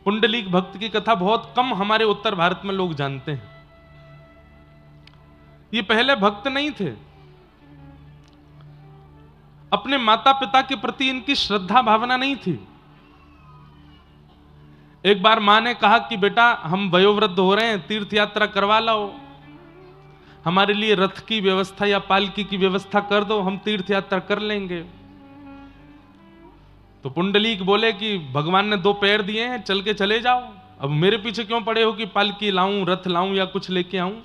पुंडलीक भक्त की कथा बहुत कम हमारे उत्तर भारत में लोग जानते हैं। ये पहले भक्त नहीं थे। अपने माता पिता के प्रति इनकी श्रद्धा भावना नहीं थी। एक बार मां ने कहा कि बेटा हम वयोवृद्ध हो रहे हैं, तीर्थ यात्रा करवा लाओ, हमारे लिए रथ की व्यवस्था या पालकी की व्यवस्था कर दो, हम तीर्थ यात्रा कर लेंगे। तो पुंडलीक बोले कि भगवान ने 2 पैर दिए हैं, चल के चले जाओ, अब मेरे पीछे क्यों पड़े हो कि पालकी लाऊं, रथ लाऊं या कुछ लेके आऊं।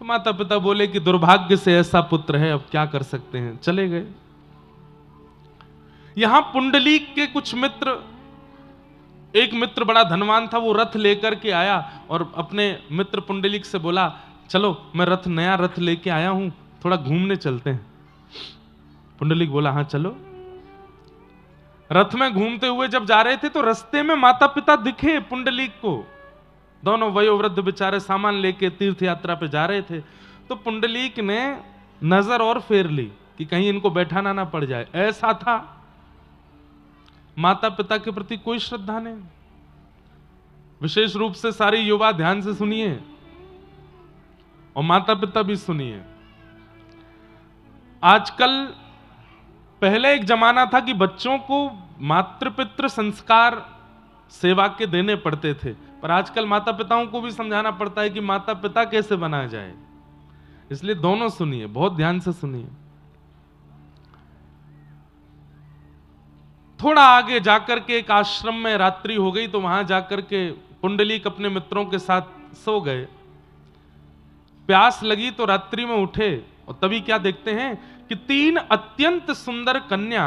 तो माता पिता बोले कि दुर्भाग्य से ऐसा पुत्र है, अब क्या कर सकते हैं, चले गए। यहां पुंडलीक के कुछ मित्र, एक मित्र बड़ा धनवान था, वो रथ लेकर के आया और अपने मित्र पुंडलीक से बोला चलो मैं नया रथ लेके आया हूं, थोड़ा घूमने चलते हैं। पुंडलीक बोला हाँ चलो। रथ में घूमते हुए जब जा रहे थे तो रास्ते में माता पिता दिखे पुंडलीक को, दोनों वयोवृद्ध बेचारे सामान लेके तीर्थ यात्रा पे जा रहे थे। तो पुंडलीक ने नजर और फेर ली कि कहीं इनको बैठाना ना पड़ जाए। ऐसा था, माता पिता के प्रति कोई श्रद्धा नहीं। विशेष रूप से सारे युवा ध्यान से सुनिए और माता पिता भी सुनिए। आजकल, पहले एक जमाना था कि बच्चों को मातृपितृ संस्कार सेवा के देने पड़ते थे, पर आजकल माता पिताओं को भी समझाना पड़ता है कि माता पिता कैसे बनाया जाए। इसलिए दोनों सुनिए, बहुत ध्यान से सुनिए। थोड़ा आगे जाकर के एक आश्रम में रात्रि हो गई, तो वहां जाकर के पुंडलीक अपने मित्रों के साथ सो गए। प्यास लगी तो रात्रि में उठे और तभी क्या देखते हैं कि 3 अत्यंत सुंदर कन्या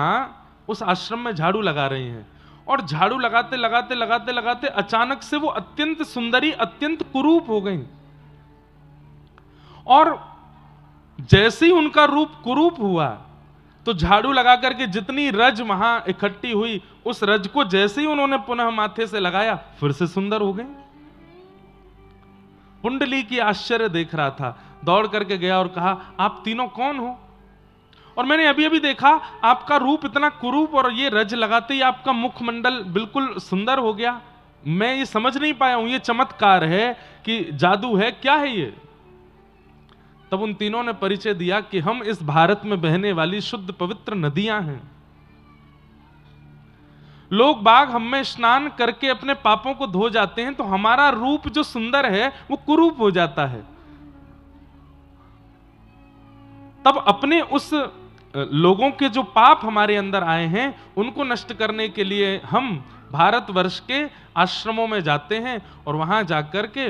उस आश्रम में झाड़ू लगा रही हैं। और झाड़ू लगाते लगाते लगाते लगाते अचानक से वो अत्यंत सुंदरी, अत्यंत कुरूप हो गई। और जैसे ही उनका रूप कुरूप हुआ तो झाड़ू लगा करके जितनी रज वहां इकट्ठी हुई, उस रज को जैसे ही उन्होंने पुनः माथे से लगाया, फिर से सुंदर हो गई। पुंडलीक की आश्चर्य देख रहा था, दौड़ करके गया और कहा आप तीनों कौन हो? और मैंने अभी अभी देखा आपका रूप इतना कुरूप और ये रज लगाते ही आपका मुखमंडल बिल्कुल सुंदर हो गया। मैं ये समझ नहीं पाया हूं, ये चमत्कार है कि जादू है, क्या है ये? तब उन तीनों ने परिचय दिया कि हम इस भारत में बहने वाली शुद्ध पवित्र नदियां हैं। लोग बाग हम में स्नान करके अपने पापों को धो जाते हैं, तो हमारा रूप जो सुंदर है वो कुरूप हो जाता है। तब अपने उस लोगों के जो पाप हमारे अंदर आए हैं उनको नष्ट करने के लिए हम भारतवर्ष के आश्रमों में जाते हैं और वहां जाकर के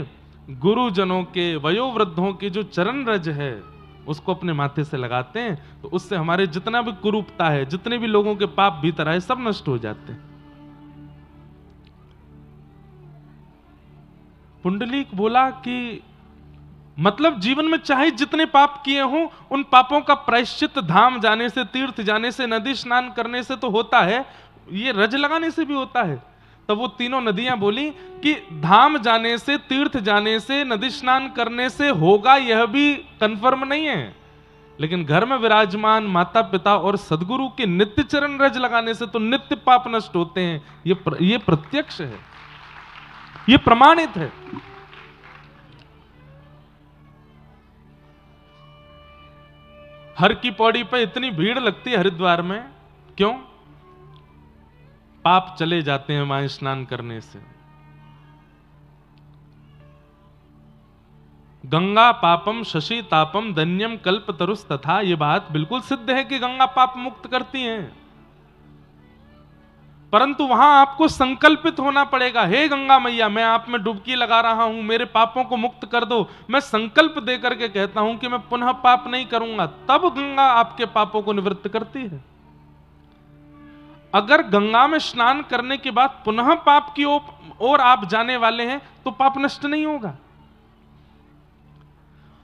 गुरुजनों के, वयोवृद्धों के जो चरण रज है उसको अपने माथे से लगाते हैं, तो उससे हमारे जितना भी कुरूपता है, जितने भी लोगों के पाप भीतर आए, सब नष्ट हो जाते हैं। पुंडलीक बोला कि मतलब जीवन में चाहे जितने पाप किए हों, उन पापों का प्रायश्चित धाम जाने से, तीर्थ जाने से, नदी स्नान करने से तो होता है, ये रज लगाने से भी होता है। तब वो तीनों नदियां बोली कि धाम जाने से, तीर्थ जाने से, नदी स्नान करने से होगा यह भी कंफर्म नहीं है, लेकिन घर में विराजमान माता पिता और सदगुरु के नित्य चरण रज लगाने से तो नित्य पाप नष्ट होते हैं। ये प्रत्यक्ष है, ये प्रमाणित है। हर की पौड़ी पे इतनी भीड़ लगती है हरिद्वार में, क्यों? पाप चले जाते हैं वहां स्नान करने से। गंगा पापम शशि तापम धन्यम कल्प तरुस तथा, ये बात बिल्कुल सिद्ध है कि गंगा पाप मुक्त करती हैं, परंतु वहां आपको संकल्पित होना पड़ेगा। हे गंगा मैया, मैं आप में डुबकी लगा रहा हूं, मेरे पापों को मुक्त कर दो। मैं संकल्प दे करके कहता हूं कि मैं पुनः पाप नहीं करूंगा, तब गंगा आपके पापों को निवृत्त करती है। अगर गंगा में स्नान करने के बाद पुनः पाप की ओर आप जाने वाले हैं तो पाप नष्ट नहीं होगा।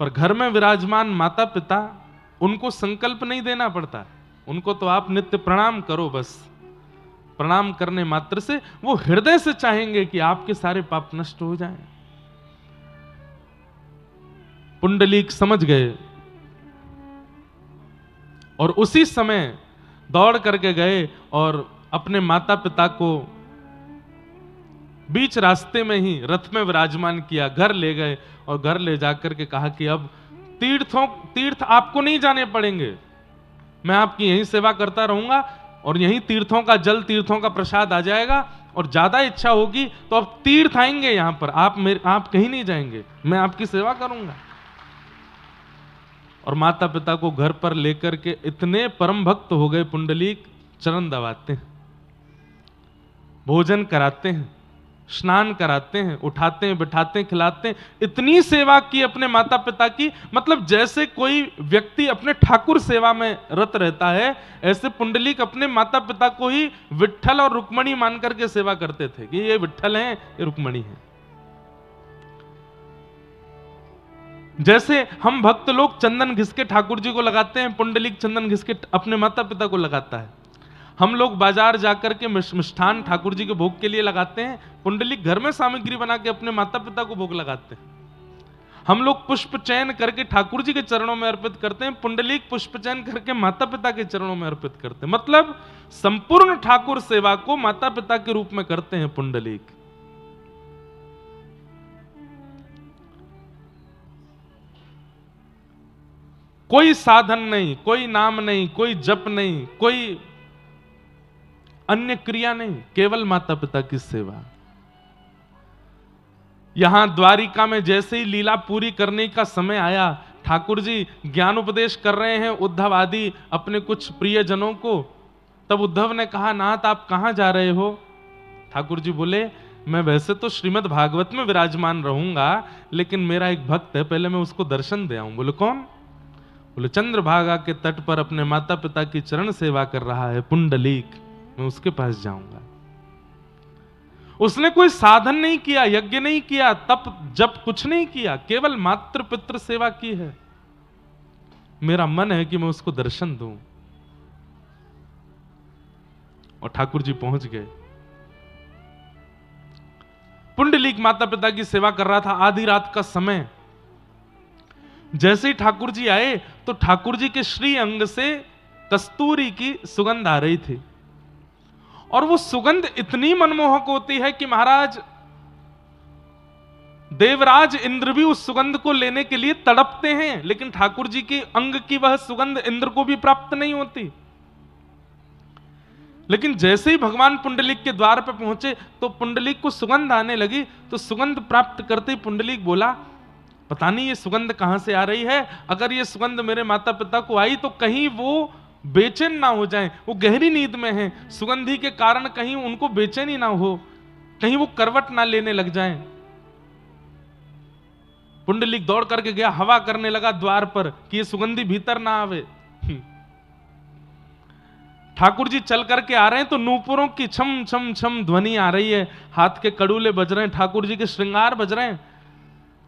पर घर में विराजमान माता पिता, उनको संकल्प नहीं देना पड़ता, उनको तो आप नित्य प्रणाम करो, बस प्रणाम करने मात्र से वो हृदय से चाहेंगे कि आपके सारे पाप नष्ट हो जाएं। पुंडलीक समझ गए और उसी समय दौड़ करके गए और अपने माता पिता को बीच रास्ते में ही रथ में विराजमान किया, घर ले गए और घर ले जाकर के कहा कि अब तीर्थ आपको नहीं जाने पड़ेंगे, मैं आपकी यही सेवा करता रहूंगा और यही तीर्थों का जल, तीर्थों का प्रसाद आ जाएगा, और ज्यादा इच्छा होगी तो अब तीर्थ आएंगे यहां पर, आप कहीं नहीं जाएंगे, मैं आपकी सेवा करूंगा। और माता पिता को घर पर लेकर के इतने परम भक्त हो गए पुंडलीक, चरण दबाते हैं, भोजन कराते हैं, स्नान कराते हैं, उठाते हैं, बिठाते हैं, खिलाते हैं, इतनी सेवा की अपने माता पिता की। मतलब जैसे कोई व्यक्ति अपने ठाकुर सेवा में रत रहता है, ऐसे पुंडलीक अपने माता पिता को ही विट्ठल और रुक्मणी मान करके सेवा करते थे कि ये विट्ठल हैं, ये रुक्मणी हैं। जैसे हम भक्त लोग चंदन घिस के ठाकुर जी को लगाते हैं, पुंडलीक चंदन घिस के अपने माता पिता को लगाता है। हम लोग बाजार जाकर के मिष्ठान ठाकुर जी के भोग के लिए लगाते हैं, पुंडलीक घर में सामग्री बना के अपने माता पिता को भोग लगाते हैं। हम लोग पुष्प चयन करके ठाकुर जी के चरणों में अर्पित करते हैं, पुंडलीक पुष्प चयन करके माता पिता के चरणों में अर्पित करते हैं। मतलब संपूर्ण ठाकुर सेवा को माता पिता के रूप में करते हैं पुंडलीक। कोई साधन नहीं, कोई नाम नहीं, कोई जप नहीं, कोई अन्य क्रिया नहीं, केवल माता पिता की सेवा। यहां द्वारिका में जैसे ही लीला पूरी करने का समय आया, ठाकुर जी ज्ञान उपदेश कर रहे हैं उद्धव आदि अपने कुछ प्रियजनों को। तब उद्धव ने कहा, नाथ आप कहां जा रहे हो? ठाकुर जी बोले, मैं वैसे तो श्रीमद् भागवत में विराजमान रहूंगा, लेकिन मेरा एक भक्त है, पहले मैं उसको दर्शन दे आऊं। बोले कौन? बोले चंद्रभागा के तट पर अपने माता पिता की चरण सेवा कर रहा है पुंडलीक, मैं उसके पास जाऊंगा। उसने कोई साधन नहीं किया, यज्ञ नहीं किया, तप जप कुछ नहीं किया, केवल मातृ पितृ सेवा की है। मेरा मन है कि मैं उसको दर्शन दूं। और ठाकुर जी पहुंच गए। पुंडलीक माता पिता की सेवा कर रहा था, आधी रात का समय। जैसे ही ठाकुर जी आए तो ठाकुर जी के श्री अंग से कस्तूरी की सुगंध आ रही थी, और वो सुगंध इतनी मनमोहक होती है कि महाराज देवराज इंद्र भी उस सुगंध को लेने के लिए तड़पते हैं, लेकिन ठाकुर जी के अंग की वह सुगंध इंद्र को भी प्राप्त नहीं होती। लेकिन जैसे ही भगवान पुंडलीक के द्वार पर पहुंचे तो पुंडलीक को सुगंध आने लगी। तो सुगंध प्राप्त करते ही पुंडलीक बोला, पता नहीं ये सुगंध कहां से आ रही है, अगर ये सुगंध मेरे माता पिता को आई तो कहीं वो बेचैन ना हो जाएं, वो गहरी नींद में हैं, सुगंधी के कारण कहीं उनको बेचैनी ना हो, कहीं वो करवट ना लेने लग जाएं। पुंडलीक दौड़ करके गया, हवा करने लगा द्वार पर कि ये सुगंधी भीतर ना आवे। ठाकुर जी चल करके आ रहे हैं तो नूपुरों की छम छम छम ध्वनि आ रही है, हाथ के कड़ूले बज रहे हैं, ठाकुर जी के श्रृंगार बज रहे हैं।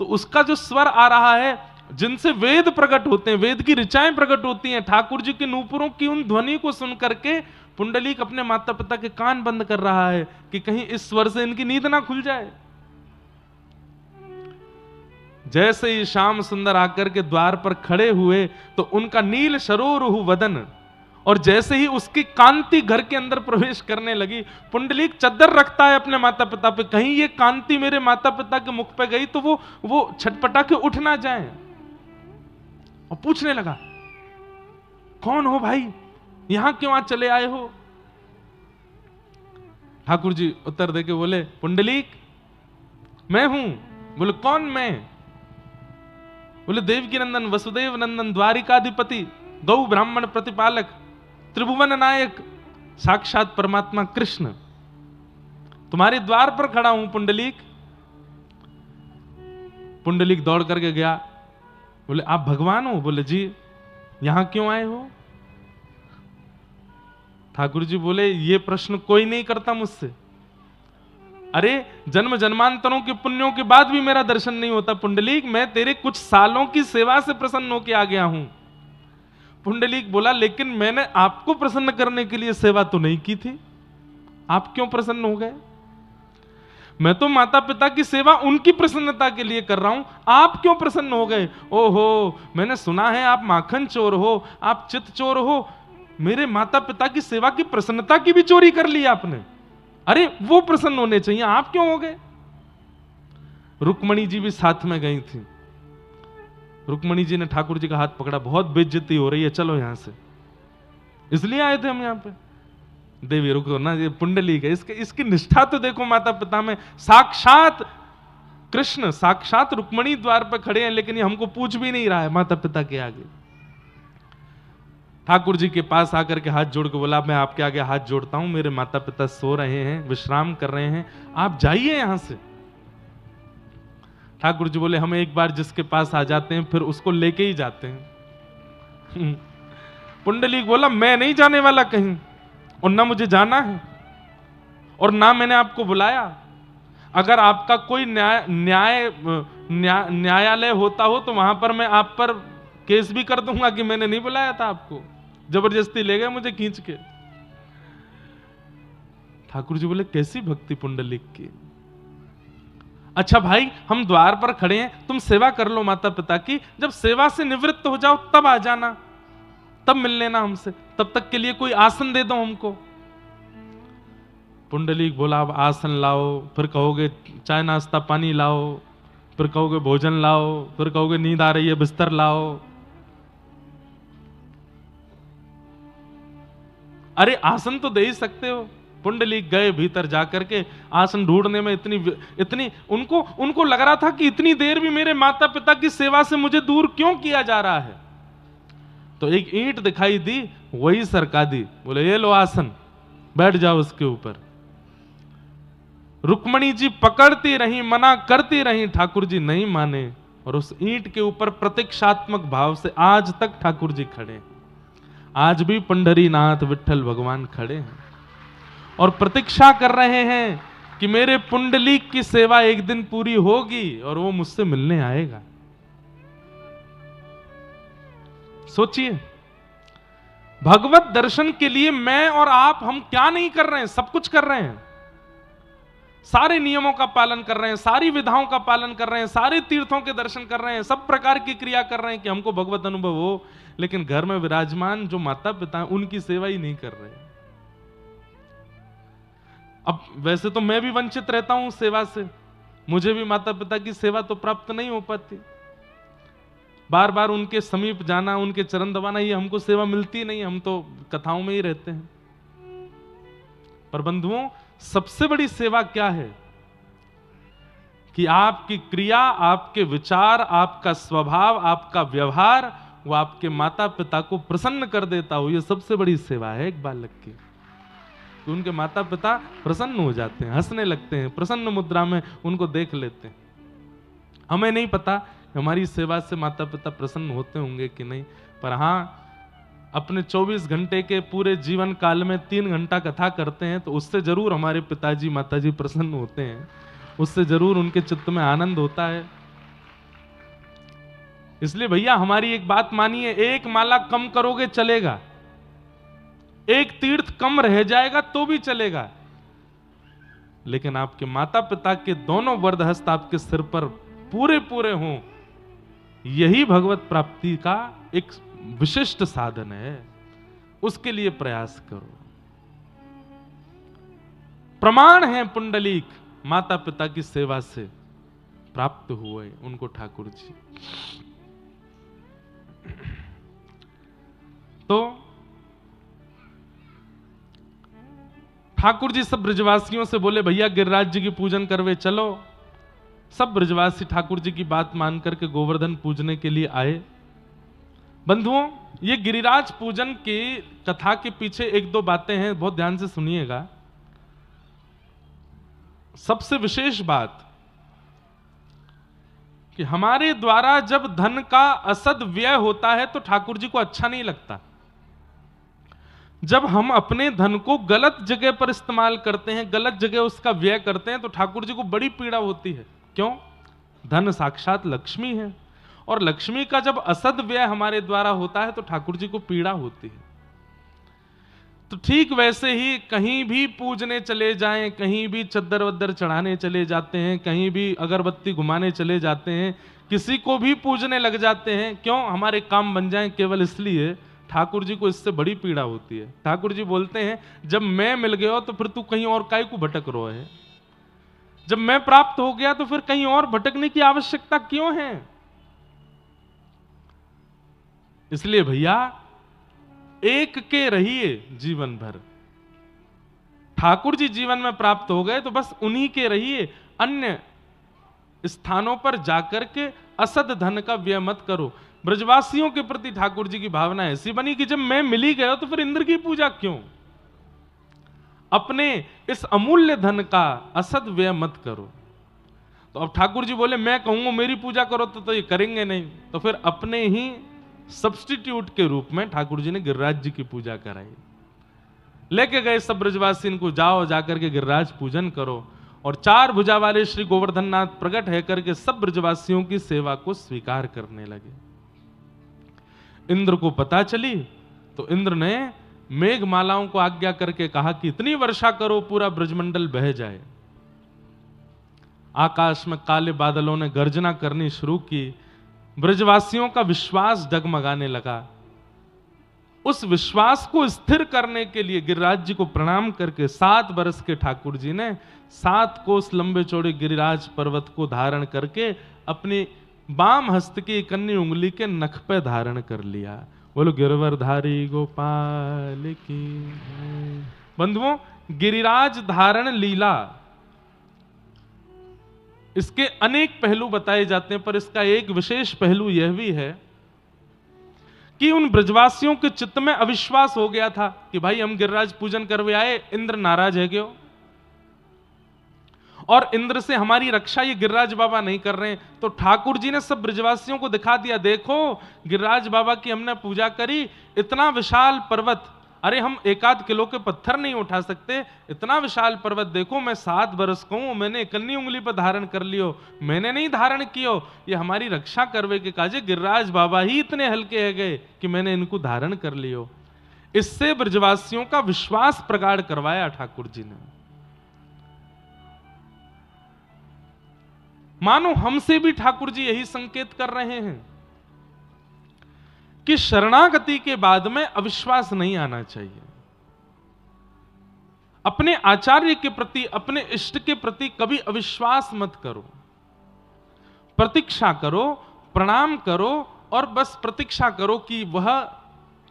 तो उसका जो स्वर आ रहा है, जिनसे वेद प्रकट होते हैं, वेद की ऋचाएं प्रकट होती हैं, ठाकुर जी के नूपुरों की उन ध्वनि को सुन करके पुंडलीक अपने माता पिता के कान बंद कर रहा है कि कहीं इस स्वर से इनकी नींद ना खुल जाए। जैसे ही श्याम सुंदर आकर के द्वार पर खड़े हुए तो उनका नील सरोरुह वदन, और जैसे ही उसकी कांति घर के अंदर प्रवेश करने लगी, पुंडलीक चद्दर रखता है अपने माता पिता पे, कहीं ये कांति मेरे माता पिता के मुख पे गई तो वो छटपटा के उठ ना जाए। और पूछने लगा, कौन हो भाई, यहां क्यों आज चले आए हो? ठाकुर जी उत्तर देके बोले, पुंडलीक मैं हूं। बोले कौन मैं? बोले देवकी नंदन, वसुदेव नंदन, द्वारिकाधिपति, गौ ब्राह्मण प्रतिपालक, त्रिभुवन नायक, साक्षात परमात्मा कृष्ण, तुम्हारे द्वार पर खड़ा हूं पुंडलीक। पुंडलीक दौड़ करके गया, बोले आप भगवान हो? बोले जी। यहां क्यों आए हो? ठाकुर जी बोले, ये प्रश्न कोई नहीं करता मुझसे। अरे जन्म जन्मांतरों के पुण्यों के बाद भी मेरा दर्शन नहीं होता पुंडलीक, मैं तेरे कुछ सालों की सेवा से प्रसन्न होकर आ गया हूं। पुंडलीक बोला, लेकिन मैंने आपको प्रसन्न करने के लिए सेवा तो नहीं की थी, आप क्यों प्रसन्न हो गए? मैं तो माता पिता की सेवा उनकी प्रसन्नता के लिए कर रहा हूं, आप क्यों प्रसन्न हो गए? ओहो, मैंने सुना है आप माखन चोर हो, आप चित चोर हो, मेरे माता पिता की सेवा की प्रसन्नता की भी चोरी कर ली आपने। अरे वो प्रसन्न होने चाहिए, आप क्यों हो गए? रुक्मणी जी भी साथ में गई थी। रुक्मणी जी ने ठाकुर जी का हाथ पकड़ा, बहुत बेइज्जती हो रही है, चलो यहां से, इसलिए आए थे हम यहां पे। देवी रुको ना, ये पुंडलीक है, इसकी निष्ठा तो देखो माता पिता में। साक्षात कृष्ण, साक्षात रुक्मणी द्वार पर खड़े हैं, लेकिन ये हमको पूछ भी नहीं रहा है माता पिता के आगे। ठाकुर जी के पास आकर के हाथ जोड़ के बोला, मैं आपके आगे हाथ जोड़ता हूं, मेरे माता पिता सो रहे हैं, विश्राम कर रहे हैं, आप जाइए यहां से। ठाकुर जी बोले, हम एक बार जिसके पास आ जाते हैं फिर उसको लेके ही जाते हैं। पुंडलीक बोला, मैं नहीं जाने वाला कहीं, और ना मुझे जाना है, और ना मैंने आपको बुलाया। अगर आपका कोई न्यायालय होता हो तो वहां पर मैं आप पर केस भी कर दूंगा कि मैंने नहीं बुलाया था आपको, जबरदस्ती ले गए मुझे खींच के। ठाकुर जी बोले, कैसी भक्ति पुंडलीक की। अच्छा भाई, हम द्वार पर खड़े हैं, तुम सेवा कर लो माता पिता की, जब सेवा से निवृत्त हो जाओ तब आ जाना, तब मिल लेना हमसे, तब तक के लिए कोई आसन दे दो हमको। पुंडलीक बोला, अब आसन लाओ, फिर कहोगे चाय नाश्ता पानी लाओ, फिर कहोगे भोजन लाओ, फिर कहोगे नींद आ रही है बिस्तर लाओ। अरे आसन तो दे ही सकते हो। पुंडलीक गए भीतर जाकर के, आसन ढूंढने में इतनी उनको लग रहा था कि इतनी देर भी मेरे माता पिता की सेवा से मुझे दूर क्यों किया जा रहा है। तो एक ईंट दिखाई दी, वही सरका दी, बोले ये लो आसन, बैठ जाओ उसके ऊपर। रुक्मणी जी पकड़ती रही, मना करती रही, ठाकुर जी नहीं माने, और उस ईंट के ऊपर प्रतीक्षात्मक भाव से आज तक ठाकुर जी खड़े। आज भी पंढरीनाथ विठल भगवान खड़े हैं और प्रतीक्षा कर रहे हैं कि मेरे पुंडलीक की सेवा एक दिन पूरी होगी और वो मुझसे मिलने आएगा। सोचिए, भगवत दर्शन के लिए मैं और आप, हम क्या नहीं कर रहे हैं, सब कुछ कर रहे हैं। सारे नियमों का पालन कर रहे हैं, सारी विधाओं का पालन कर रहे हैं, सारे तीर्थों के दर्शन कर रहे हैं, सब प्रकार की क्रिया कर रहे हैं कि हमको भगवत अनुभव हो, लेकिन घर में विराजमान जो माता पिता हैं उनकी सेवा ही नहीं कर रहे। अब वैसे तो मैं भी वंचित रहता हूं सेवा से, मुझे भी माता पिता की सेवा तो प्राप्त नहीं हो पाती। बार बार उनके समीप जाना, उनके चरण दबाना, ये हमको सेवा मिलती नहीं, हम तो कथाओं में ही रहते हैं। पर बंधुओं, सबसे बड़ी सेवा क्या है कि आपकी क्रिया, आपके विचार, आपका स्वभाव, आपका व्यवहार वो आपके माता पिता को प्रसन्न कर देता हो। ये सबसे बड़ी सेवा है एक बालक की, कि उनके माता पिता प्रसन्न हो जाते हैं, हंसने लगते हैं, प्रसन्न मुद्रा में उनको देख लेते हैं। हमें नहीं पता हमारी सेवा से माता पिता प्रसन्न होते होंगे कि नहीं, पर हाँ, अपने 24 घंटे के पूरे जीवन काल में 3 घंटा कथा करते हैं तो उससे जरूर हमारे पिताजी माताजी प्रसन्न होते हैं, उससे जरूर उनके चित्त में आनंद होता है। इसलिए भैया हमारी एक बात मानिए, एक माला कम करोगे चलेगा, एक तीर्थ कम रह जाएगा तो भी चलेगा, लेकिन आपके माता पिता के दोनों वरदहस्त आपके सिर पर पूरे पूरे हों, यही भगवत प्राप्ति का एक विशिष्ट साधन है। उसके लिए प्रयास करो। प्रमाण है पुंडलीक माता पिता की सेवा से प्राप्त हुए उनको ठाकुर जी। तो ठाकुर जी सब ब्रजवासियों से बोले, भैया गिरिराज जी की पूजन करवे चलो। सब ब्रजवासी ठाकुर जी की बात मान करके गोवर्धन पूजने के लिए आए। बंधुओं, ये गिरिराज पूजन की कथा के पीछे एक दो बातें हैं, बहुत ध्यान से सुनिएगा। सबसे विशेष बात कि हमारे द्वारा जब धन का असद व्यय होता है तो ठाकुर जी को अच्छा नहीं लगता। जब हम अपने धन को गलत जगह पर इस्तेमाल करते हैं, गलत जगह उसका व्यय करते हैं, तो ठाकुर जी को बड़ी पीड़ा होती है। क्यों? धन साक्षात लक्ष्मी है, और लक्ष्मी का जब असद व्यय हमारे द्वारा होता है तो ठाकुर जी को पीड़ा होती है। तो ठीक वैसे ही कहीं भी पूजने चले जाएं, कहीं भी चद्दर वद्दर चढ़ाने चले जाते हैं, कहीं भी अगरबत्ती घुमाने चले जाते हैं, किसी को भी पूजने लग जाते हैं, क्यों? हमारे काम बन जाएं, केवल इसलिए ठाकुर जी को इससे बड़ी पीड़ा होती है। ठाकुर जी बोलते हैं, जब मैं मिल गया तो फिर तू कहीं और काहे को भटक रहा है? जब मैं प्राप्त हो गया तो फिर कहीं और भटकने की आवश्यकता क्यों है? इसलिए भैया, एक के रहिए जीवन भर। ठाकुर जी जीवन में प्राप्त हो गए तो बस उन्हीं के रहिए, अन्य स्थानों पर जाकर के असद धन का व्यय मत करो। ब्रजवासियों के प्रति ठाकुर जी की भावना ऐसी बनी कि जब मैं मिल ही गया तो फिर इंद्र की पूजा क्यों? अपने इस अमूल्य धन का असद व्यय मत करो। तो अब ठाकुर जी बोले, मैं कहूंगा मेरी पूजा करो तो ये करेंगे नहीं, तो फिर अपने ही सब्स्टिट्यूट के रूप में ठाकुर जी ने गिरिराज जी की पूजा कराई। लेके गए सब ब्रजवासी, इनको जाओ जाकर के गिरिराज पूजन करो। और 4 भुजा वाले श्री गोवर्धन नाथ प्रकट है करके सब ब्रजवासियों की सेवा को स्वीकार करने लगे। इंद्र को पता चली तो इंद्र ने मेघमालाओं को आज्ञा करके कहा कि इतनी वर्षा करो पूरा ब्रजमंडल बह जाए। आकाश में काले बादलों ने गर्जना करनी शुरू की। ब्रजवासियों का विश्वास डगमगाने लगा। उस विश्वास को स्थिर करने के लिए गिरिराज जी को प्रणाम करके 7 बरस के ठाकुर जी ने 7 कोस लंबे चौड़े गिरिराज पर्वत को धारण करके अपनी बाम हस्त की कन्नी उंगली के नख पे धारण कर लिया। बोलो गिरवरधारी गोपाल की। बंधुओं, गिरिराज धारण लीला, इसके अनेक पहलू बताए जाते हैं, पर इसका एक विशेष पहलू यह भी है कि उन ब्रजवासियों के चित्त में अविश्वास हो गया था कि भाई हम गिरिराज पूजन करवे आए, इंद्र नाराज है क्यों, और इंद्र से हमारी रक्षा ये गिरिराज बाबा नहीं कर रहे हैं। तो ठाकुर जी ने सब ब्रजवासियों को दिखा दिया, देखो गिरिराज बाबा की हमने पूजा करी, इतना विशाल पर्वत, अरे हम 1-8 किलो के पत्थर नहीं उठा सकते, इतना विशाल पर्वत देखो, मैं 7 बरस को हूं, मैंने इकन्नी उंगली पर धारण कर लियो, मैंने नहीं धारण कियो, ये हमारी रक्षा करवे के काजे गिरिराज बाबा ही इतने हल्के है गए कि मैंने इनको धारण कर लियो। इससे ब्रजवासियों का विश्वास प्रगाढ़ करवाया ठाकुर जी ने। मानो हमसे भी ठाकुर जी यही संकेत कर रहे हैं कि शरणागति के बाद में अविश्वास नहीं आना चाहिए। अपने आचार्य के प्रति, अपने इष्ट के प्रति कभी अविश्वास मत करो। प्रतीक्षा करो, प्रणाम करो और बस प्रतीक्षा करो कि वह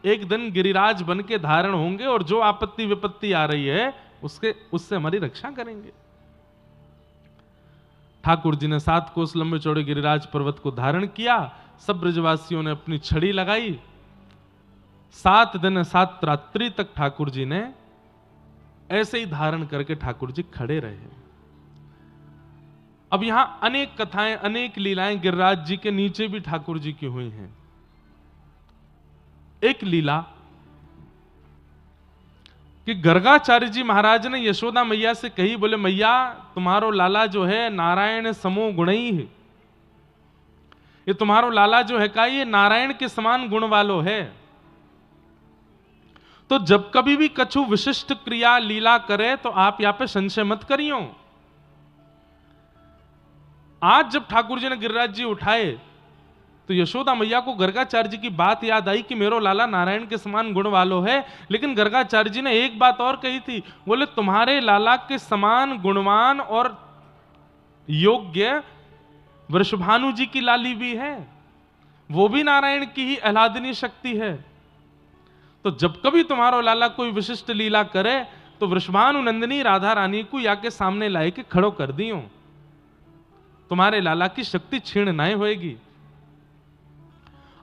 एक दिन गिरिराज बन के धारण होंगे और जो आपत्ति विपत्ति आ रही है उससे हमारी रक्षा करेंगे। ठाकुर जी ने 7 कोस लंबे चौड़े गिरिराज पर्वत को धारण किया। सब ब्रजवासियों ने अपनी छड़ी लगाई। 7 दिन 7 रात्रि तक ठाकुर जी ने ऐसे ही धारण करके ठाकुर जी खड़े रहे। अब यहां अनेक कथाएं, अनेक लीलाएं गिरिराज जी के नीचे भी ठाकुर जी की हुई हैं। एक लीला कि गर्गाचार्य जी महाराज ने यशोदा मैया से कही, बोले मैया तुम्हारो लाला जो है नारायण समो गुणई है, ये तुम्हारो लाला जो है का ये नारायण के समान गुण वालो है, तो जब कभी भी कछु विशिष्ट क्रिया लीला करे तो आप यहां पे संशय मत करियो। आज जब ठाकुर जी ने गिरिराज जी उठाए तो यशोदा मैया को गर्गाचार्य जी की बात याद आई कि मेरो लाला नारायण के समान गुण वालो है, लेकिन गर्गाचार्य जी ने एक बात और कही थी, बोले तुम्हारे लाला के समान गुणवान और योग्य वृषभानु जी की लाली भी है, वो भी नारायण की ही आह्लादनी शक्ति है। तो जब कभी तुम्हारो लाला कोई विशिष्ट लीला करे तो वृषभानु नंदिनी राधा रानी को या के सामने लाए के खड़ो कर दियो, तुम्हारे लाला की शक्ति क्षीण नहीं होएगी।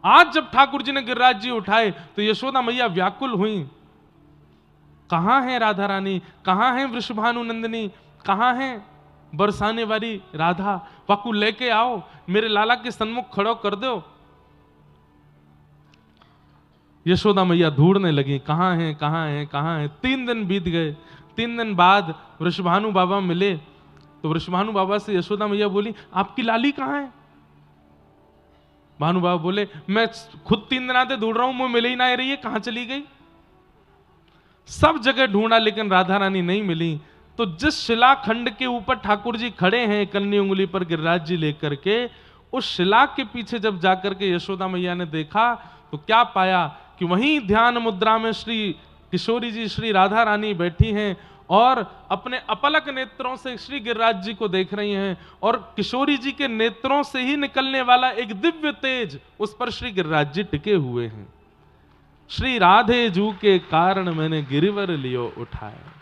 आज जब ठाकुर जी ने गिरिराज जी उठाए तो यशोदा मैया व्याकुल हुई, कहां है राधा रानी, कहां है वृषभानु नंदिनी, कहां है बरसाने वाली राधा, वाकू लेके आओ, मेरे लाला के सन्मुख खड़ो कर दो। यशोदा मैया ढूंढने लगी, कहां है कहां है कहां है। 3 दिन बीत गए। 3 दिन बाद वृषभानु बाबा मिले तो वृषभानु बाबा से यशोदा मैया बोली, आपकी लाली कहां है? भानु बाबा बोले, मैं खुद 3 दिन आते ढूंढ रहा हूं, मुझे मिल ही ना रही है, कहां चली गई? सब जगह ढूंढा लेकिन राधा रानी नहीं मिली। तो जिस शिलाखंड के ऊपर ठाकुर जी खड़े हैं कन्नी उंगली पर गिरिराज जी लेकर के, उस शिला के पीछे जब जाकर के यशोदा मैया ने देखा तो क्या पाया कि वहीं ध्यान मुद्रा में श्री किशोरी जी, श्री राधा रानी बैठी हैं और अपने अपलक नेत्रों से श्री गिरिराज जी को देख रही हैं, और किशोरी जी के नेत्रों से ही निकलने वाला एक दिव्य तेज, उस पर श्री गिरिराज जी टिके हुए हैं। श्री राधे जू के कारण मैंने गिरिवर लियो उठाया।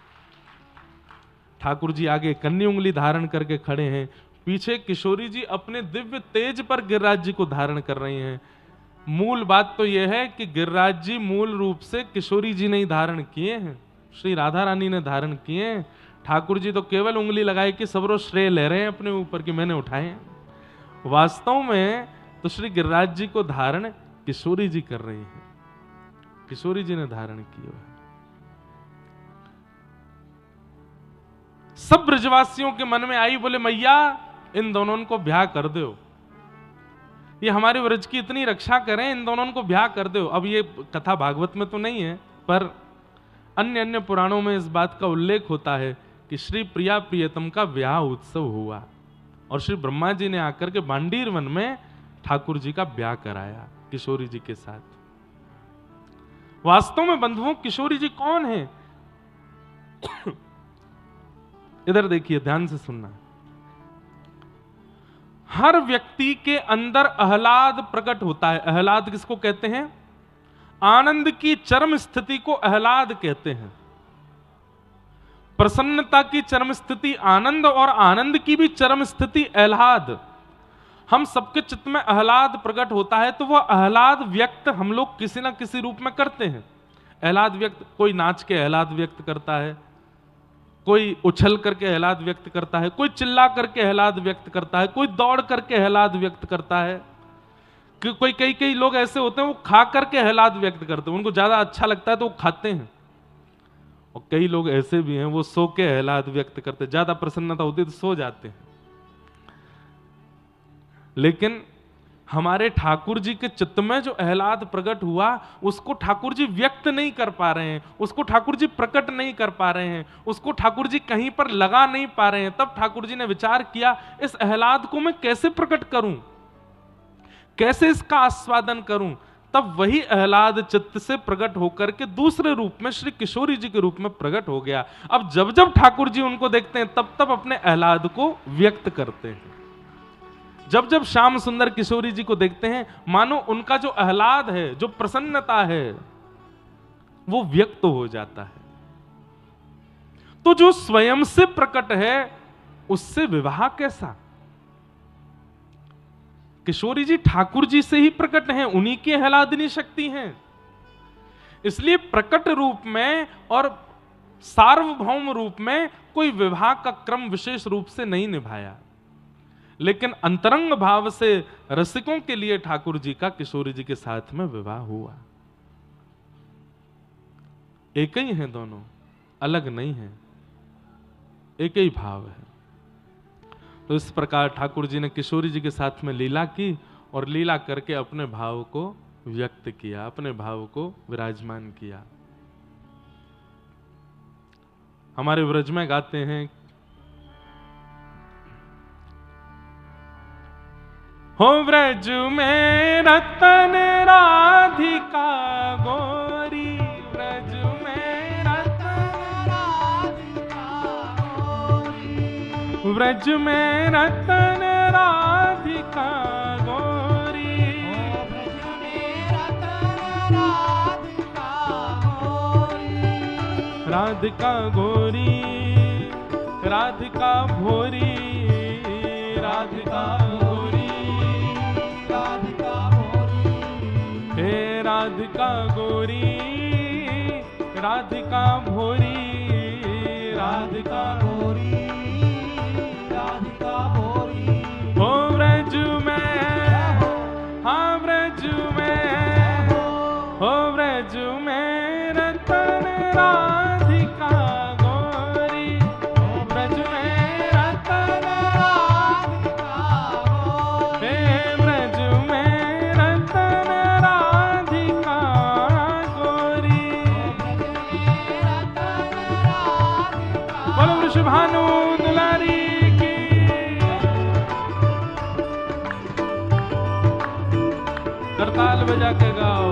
ठाकुर जी आगे कन्नी उंगली धारण करके खड़े हैं, पीछे किशोरी जी अपने दिव्य तेज पर गिरिराज जी को धारण कर रही हैं। मूल बात तो यह है कि गिरिराज जी मूल रूप से किशोरी जी ने ही धारण किए हैं, श्री राधा रानी ने धारण किए हैं। ठाकुर जी तो केवल उंगली लगाए कि सबरो श्रेय ले रहे हैं अपने ऊपर कि मैंने उठाए हैं। वास्तव में तो श्री गिरिराज जी को धारण किशोरी जी कर रही हैं, किशोरी जी ने धारण किया है। सब ब्रजवासियों के मन में आई, बोले मैया इन दोनों को ब्याह कर दो, ये हमारे व्रज की इतनी रक्षा करें, इन दोनों को ब्याह कर दो। अब ये कथा भागवत में तो नहीं है, पर अन्य अन्य पुराणों में इस बात का उल्लेख होता है कि श्री प्रिया प्रियतम का ब्याह उत्सव हुआ और श्री ब्रह्मा जी ने आकर के बांडीर वन में ठाकुर जी का ब्याह कराया किशोरी जी के साथ। वास्तव में बंधुओं किशोरी जी कौन है? इधर देखिए, ध्यान से सुनना। हर व्यक्ति के अंदर आह्लाद प्रकट होता है। आह्लाद किसको कहते हैं? आनंद की चरम स्थिति को आह्लाद कहते हैं। प्रसन्नता की चरम स्थिति आनंद, और आनंद की भी चरम स्थिति आह्लाद। हम सबके चित्त में आह्लाद प्रकट होता है, तो वह आह्लाद व्यक्त हम लोग किसी ना किसी रूप में करते हैं। आह्लाद व्यक्त, कोई नाच के आह्लाद व्यक्त करता है, कोई उछल करके आह्लाद व्यक्त करता है, कोई चिल्ला करके आह्लाद व्यक्त करता है, कोई दौड़ करके आह्लाद व्यक्त करता है, कि कोई कई लोग ऐसे होते हैं वो खा करके आह्लाद व्यक्त करते हैं, उनको ज्यादा अच्छा लगता है तो वो खाते हैं। और कई लोग ऐसे भी हैं वो सो के आह्लाद व्यक्त करते हैं, ज्यादा प्रसन्नता होती है तो सो जाते हैं। लेकिन हमारे ठाकुर जी के चित्त में जो आह्लाद प्रकट हुआ उसको ठाकुर जी व्यक्त नहीं कर पा रहे हैं, उसको ठाकुर जी प्रकट नहीं कर पा रहे हैं, उसको ठाकुर जी कहीं पर लगा नहीं पा रहे हैं। तब ठाकुर जी ने विचार किया, इस आह्लाद को मैं कैसे प्रकट करूं, कैसे इसका आस्वादन करूं। तब वही आह्लाद चित्त से प्रकट होकर के दूसरे रूप में श्री किशोरी जी के रूप में प्रकट हो गया। अब जब जब ठाकुर जी उनको देखते हैं तब तब अपने आह्लाद को व्यक्त करते हैं। जब जब श्याम सुंदर किशोरी जी को देखते हैं, मानो उनका जो आह्लाद है, जो प्रसन्नता है, वो व्यक्त हो जाता है। तो जो स्वयं से प्रकट है उससे विवाह कैसा? किशोरी जी ठाकुर जी से ही प्रकट हैं, उन्हीं की आह्लादनी शक्ति हैं। इसलिए प्रकट रूप में और सार्वभौम रूप में कोई विवाह का क्रम विशेष रूप से नहीं निभाया, लेकिन अंतरंग भाव से रसिकों के लिए ठाकुर जी का किशोरी जी के साथ में विवाह हुआ। एक ही हैं दोनों, अलग नहीं है, एक ही भाव है। तो इस प्रकार ठाकुर जी ने किशोरी जी के साथ में लीला की और लीला करके अपने भाव को व्यक्त किया, अपने भाव को विराजमान किया। हमारे व्रज में गाते हैं, हो व्रज में रतन राधिका गोरी, व्रज में रतन राधिका गोरी, व्रज में रतन राधिका गोरी, व्रज में रतन राधिका गोरी, राधिका गोरी, राधिका भोरी, राधिका राधिका गोरी, राधिका भोरी, राधिका भोरी, राधिका भोरी। हो व्रज में, हाँ व्रज में, हो व्रज में रतन राधिका गोरी, हो व्रज में रतन राधिका गोरी, हे व्रज में रतन राधिका गोरी। बोलो वृषभानु दुलारी की। करताल बजा के गाओ।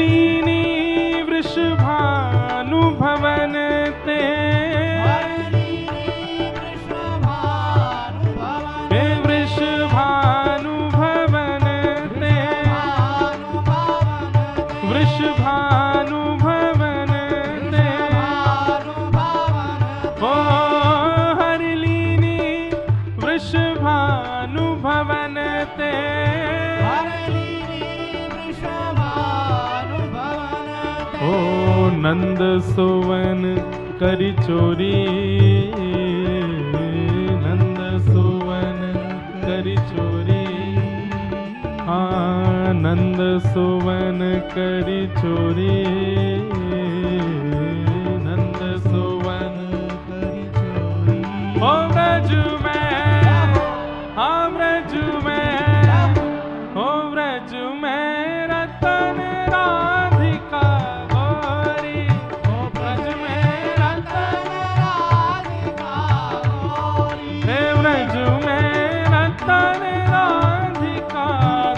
हरिलीनी वृषभानु भवन ते, वृषभानु भवन ते, वृषभानु भवन ते, ओ हरिलीनी वृषभानु भवन ते, ओ नंद सुवन करी चोरी, नंद सुवन करी चोरी, हाँ नंद सुवन करी चोरी, नंद सुवन करी चोरी। ओ ब्रज में, हाँ ब्रज में, ओ ब्रज में रतन राधिका गोरी, ओ ब्रज में रतन राधिका गोरी, हे ब्रज में रतन राधिका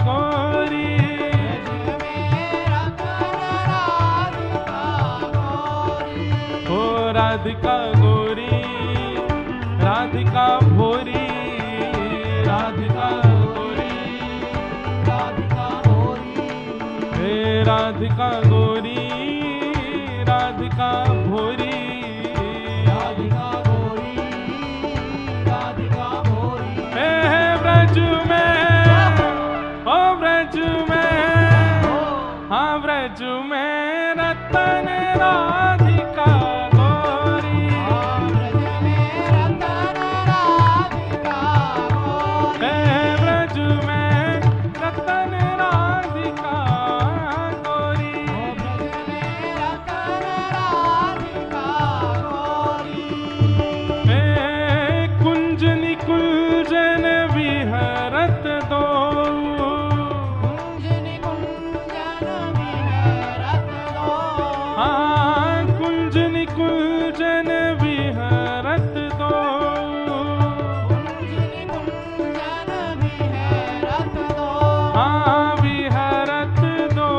गोरी, ओ राधिका गोरी, राधिका भोरी, राधिका गोरी, राधिका भोरी, हे राधिका गोरी, राधिका भोरी, राधिका गोरी, राधिका भोरी, हे ब्रज में, ओ ब्रज में, हाँ ब्रज में रतन राधिका गोरी, हे ब्रज में रतन राधिका गोरी, हे कुंज निकुंजन विहरत दो, हाँ कुंज निकुंजन विहरत दो, हाँ विहरत दो,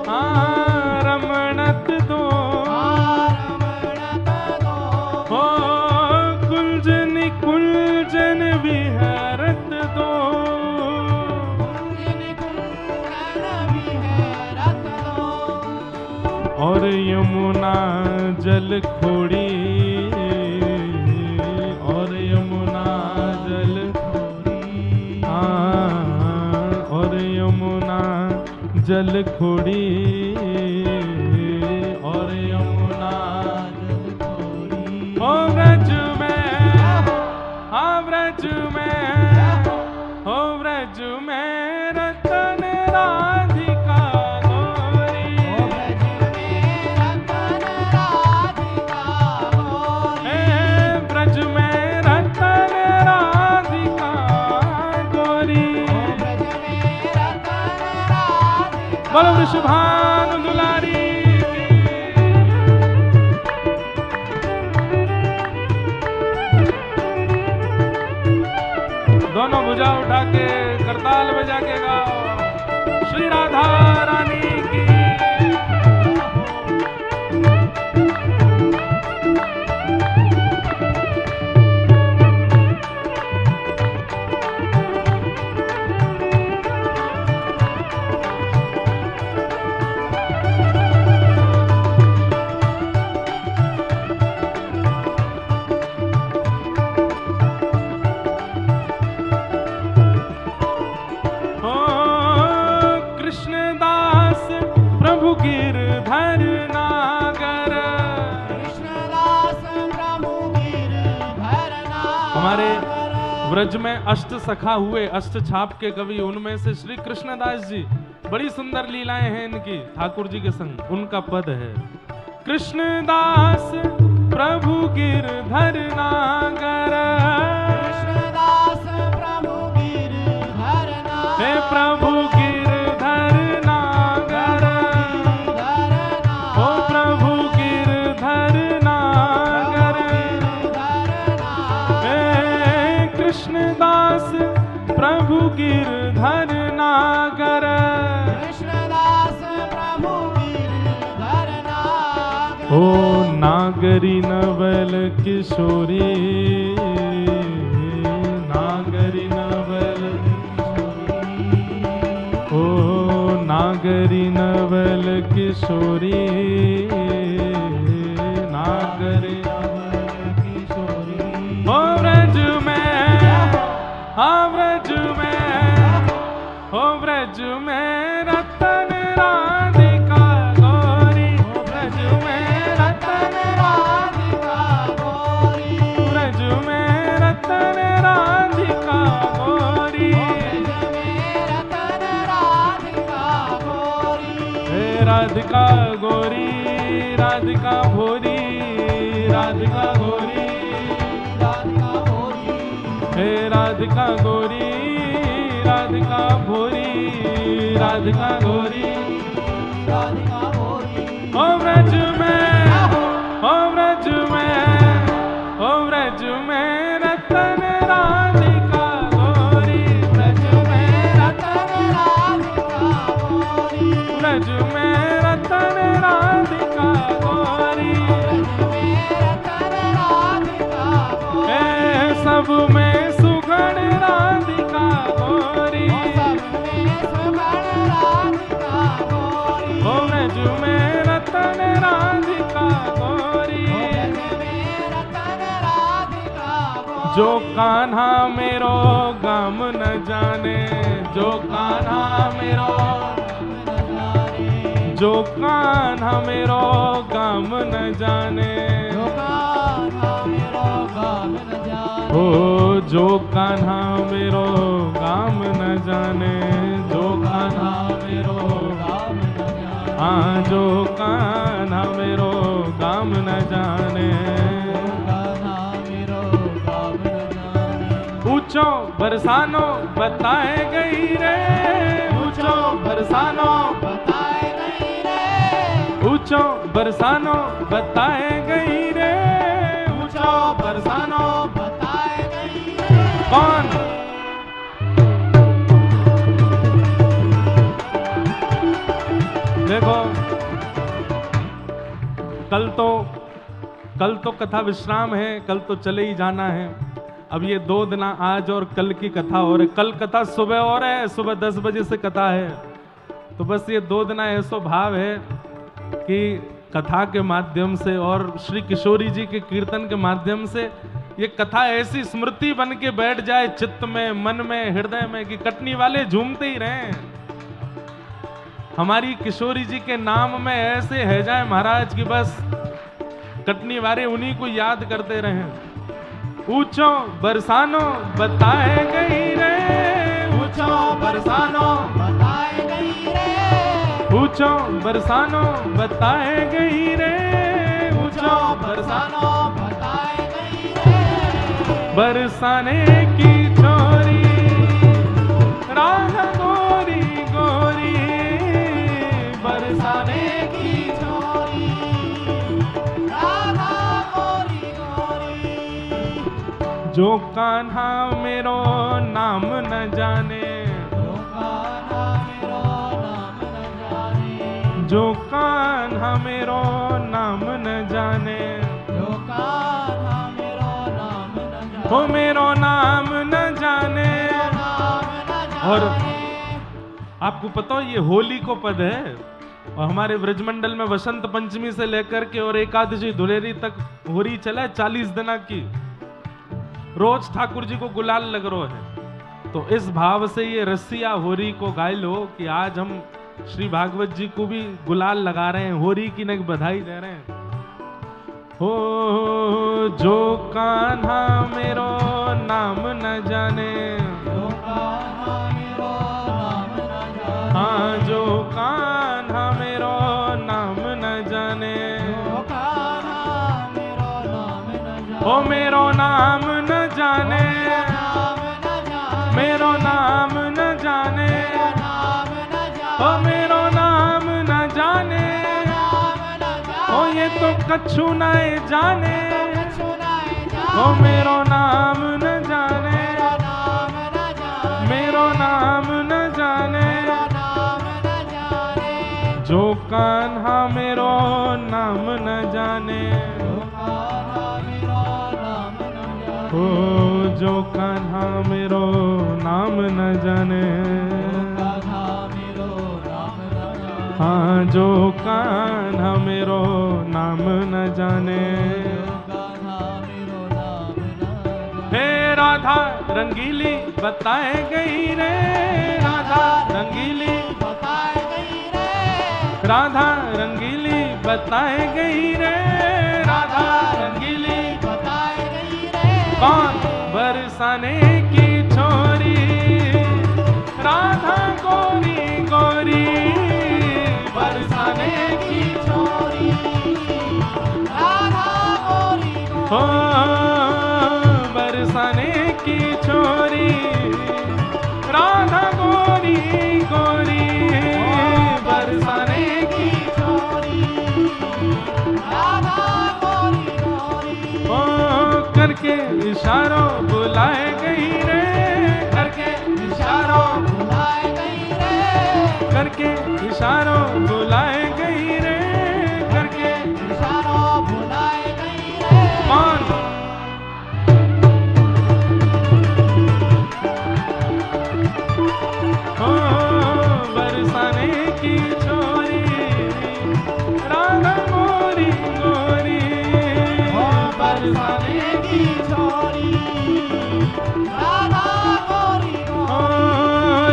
हाँ रमणत दो, हो कुंज निकुंजन विहरत दो, और यमुना जल खोड़ी, और यमुना जल खोड़ी, हाँ और यमुना जल खोड़ी, और यमुना जल खोड़ी, ओ ब्रज में, हाँ ब्रज में, ओ ब्रज में रतन राधिका गोरी, हे ब्रज में रतन राधिका गोरी, बोलो वृषभानु दुलारी की। दोनों भुजा उठा के करताल बजा के गाओ, श्री राधा रानी की। गिरधर नागर, हमारे व्रज में अष्ट सखा हुए, अष्ट छाप के कवि, उनमें से श्री कृष्णदास जी, बड़ी सुंदर लीलाएं हैं इनकी ठाकुर जी के संग, उनका पद है कृष्णदास प्रभु गिरधर नागर, कृष्णदास प्रभु गिरधर नागर, हे प्रभु गिरधर नागर, ओ प्रभु गिरधर नागर, हे कृष्णदास प्रभु गिरधर नागर। ओ नागरी नवल किशोरी, नागरी नवल किशोरी, ओ नागरी नवल किशोरी, नागरी नवल किशोरी। ओ ब्रज में, हाँ ब्रज में, ओ ब्रज में रतन राधिका गौरी, ब्रज में रतन राधिका गौरी, ब्रज में रतन राधिका गौरी, ब्रज में रतन राधिका गौरी। हे राधिका गौरी, राधिका भोरी, राधिका गौरी, राधिका भोरी, हे राधिका गौरी, राधिका भोरी, राधिका गौरी, राधिका भोरी। ओ ब्रज में, ओ ब्रज में, ओ ब्रज में रतन राधिका गौरी, ब्रज में रतन राधिका गौरी, ब्रज में रतन राधिका गौरी, ब्रज में रतन राधिका गौरी। सब में सुगण राधिका गौरी, सब में सुगण राधिका गौरी, ओ ब्रज में रतन राधिका गौरी, ब्रज में रतन राधिका गौरी। जो कान्हा मेरो गम न जाने, जो कान्हा मेरो गम न जाने, जो कान्हा मेरो गम न जाने, जो कान्हा मेरो गम न जाने, ओ जो कान्हा मेरो गाम न जाने, जो कान्हा मेरो गाम न जाने, हाँ जो कान्हा मेरो गाम न जाने, कान्हा मेरो गाम न जाने। ऊंचो बरसानो बताए गई रे, ऊंचो बरसानो बताए गई रे, ऊंचो बरसानो बताए गई रे, ऊंचो बरसानो बताए गई रे। कौन? देखो कल तो कथा विश्राम है, कल तो चले ही जाना है। अब ये 2 दिन आज और कल की कथा और है, कल कथा सुबह और है, सुबह 10 बजे से कथा है। तो बस ये 2 दिन ऐसा भाव है कि कथा के माध्यम से और श्री किशोरी जी के कीर्तन के माध्यम से ये कथा ऐसी स्मृति बन के बैठ जाए चित्त में, मन में, हृदय में कि कटनी वाले झूमते ही रहें। हमारी किशोरी जी के नाम में ऐसे है जाए महाराज की बस कटनी वाले उन्हीं को याद करते रहें। ऊंचो बरसानो बताए गई रे, ऊंचो बरसानो बताए गई रे, ऊंचो बरसानो बताए गई रे, ऊंचो बरसानो बताए गई रे। बरसाने की छोरी राधा गोरी गोरी, बरसाने की छोरी राधा गोरी गोरी। जो कान्हा मेरो नाम न जाने, जो कान्हा मेरो नाम न जाने, जो कान्हा मेरो नाम न जाने, जो कान्हा मेरो नाम न जाने, वो मेरो नाम न जाने। और आपको पता हो ये होली को पद है और हमारे ब्रजमंडल में वसंत पंचमी से लेकर के और एकादशी धुलेरी तक होली चला 40 दिना की। रोज ठाकुर जी को गुलाल लग रहा है, तो इस भाव से ये रसिया होरी को गाय लो कि आज हम श्री भागवत जी को भी गुलाल लगा रहे हैं, होरी की नग बधाई दे रहे हैं। हो जो कान्हा मेरो नाम न जाने, जो कान्हा मेरो नाम न जाने, हाँ जो कान्हा मेरो नाम न जाने, जो कान्हा मेरो नाम न जाने, ओ मेरो नाम न जाने, मेरो नाम न जाने, ओ मेरो नाम न जाने, ओ ये तो कछु नाए जाने, ओ मेरो नाम न जाने, मेरो नाम न जाने। जो कान्हा मेरो नाम न जाने, हो जो कान्हा मेरो नाम न जाने, हाँ जो कान्हा मेरो नाम न जाने। हे राधा रंगीली बताए गई रे, राधा रंगीली बताए गई रे, राधा रंगीली बताए गई रे, राधा रंगीली बताए गई रे। कौन बरसाने की छोरी, राधा गोरी गोरी, बरसाने की छोरी, राधा गोरी गोरी, हो बरसाने की छोरी, राधा गोरी गोरी, बरसाने की छोरी, राधा गोरी गोरी। ओ करके इशारों बुलाए गई रे, करके इशारों बुलाए गई रे, करके इशारों बुलाए गई रे, करके इशारों बुलाए गई रे। कौन हो बरसाने की छोरी, राधा गोरी गोरी, हो बरसाने की छोरी, राधा गोरी गोरी। हो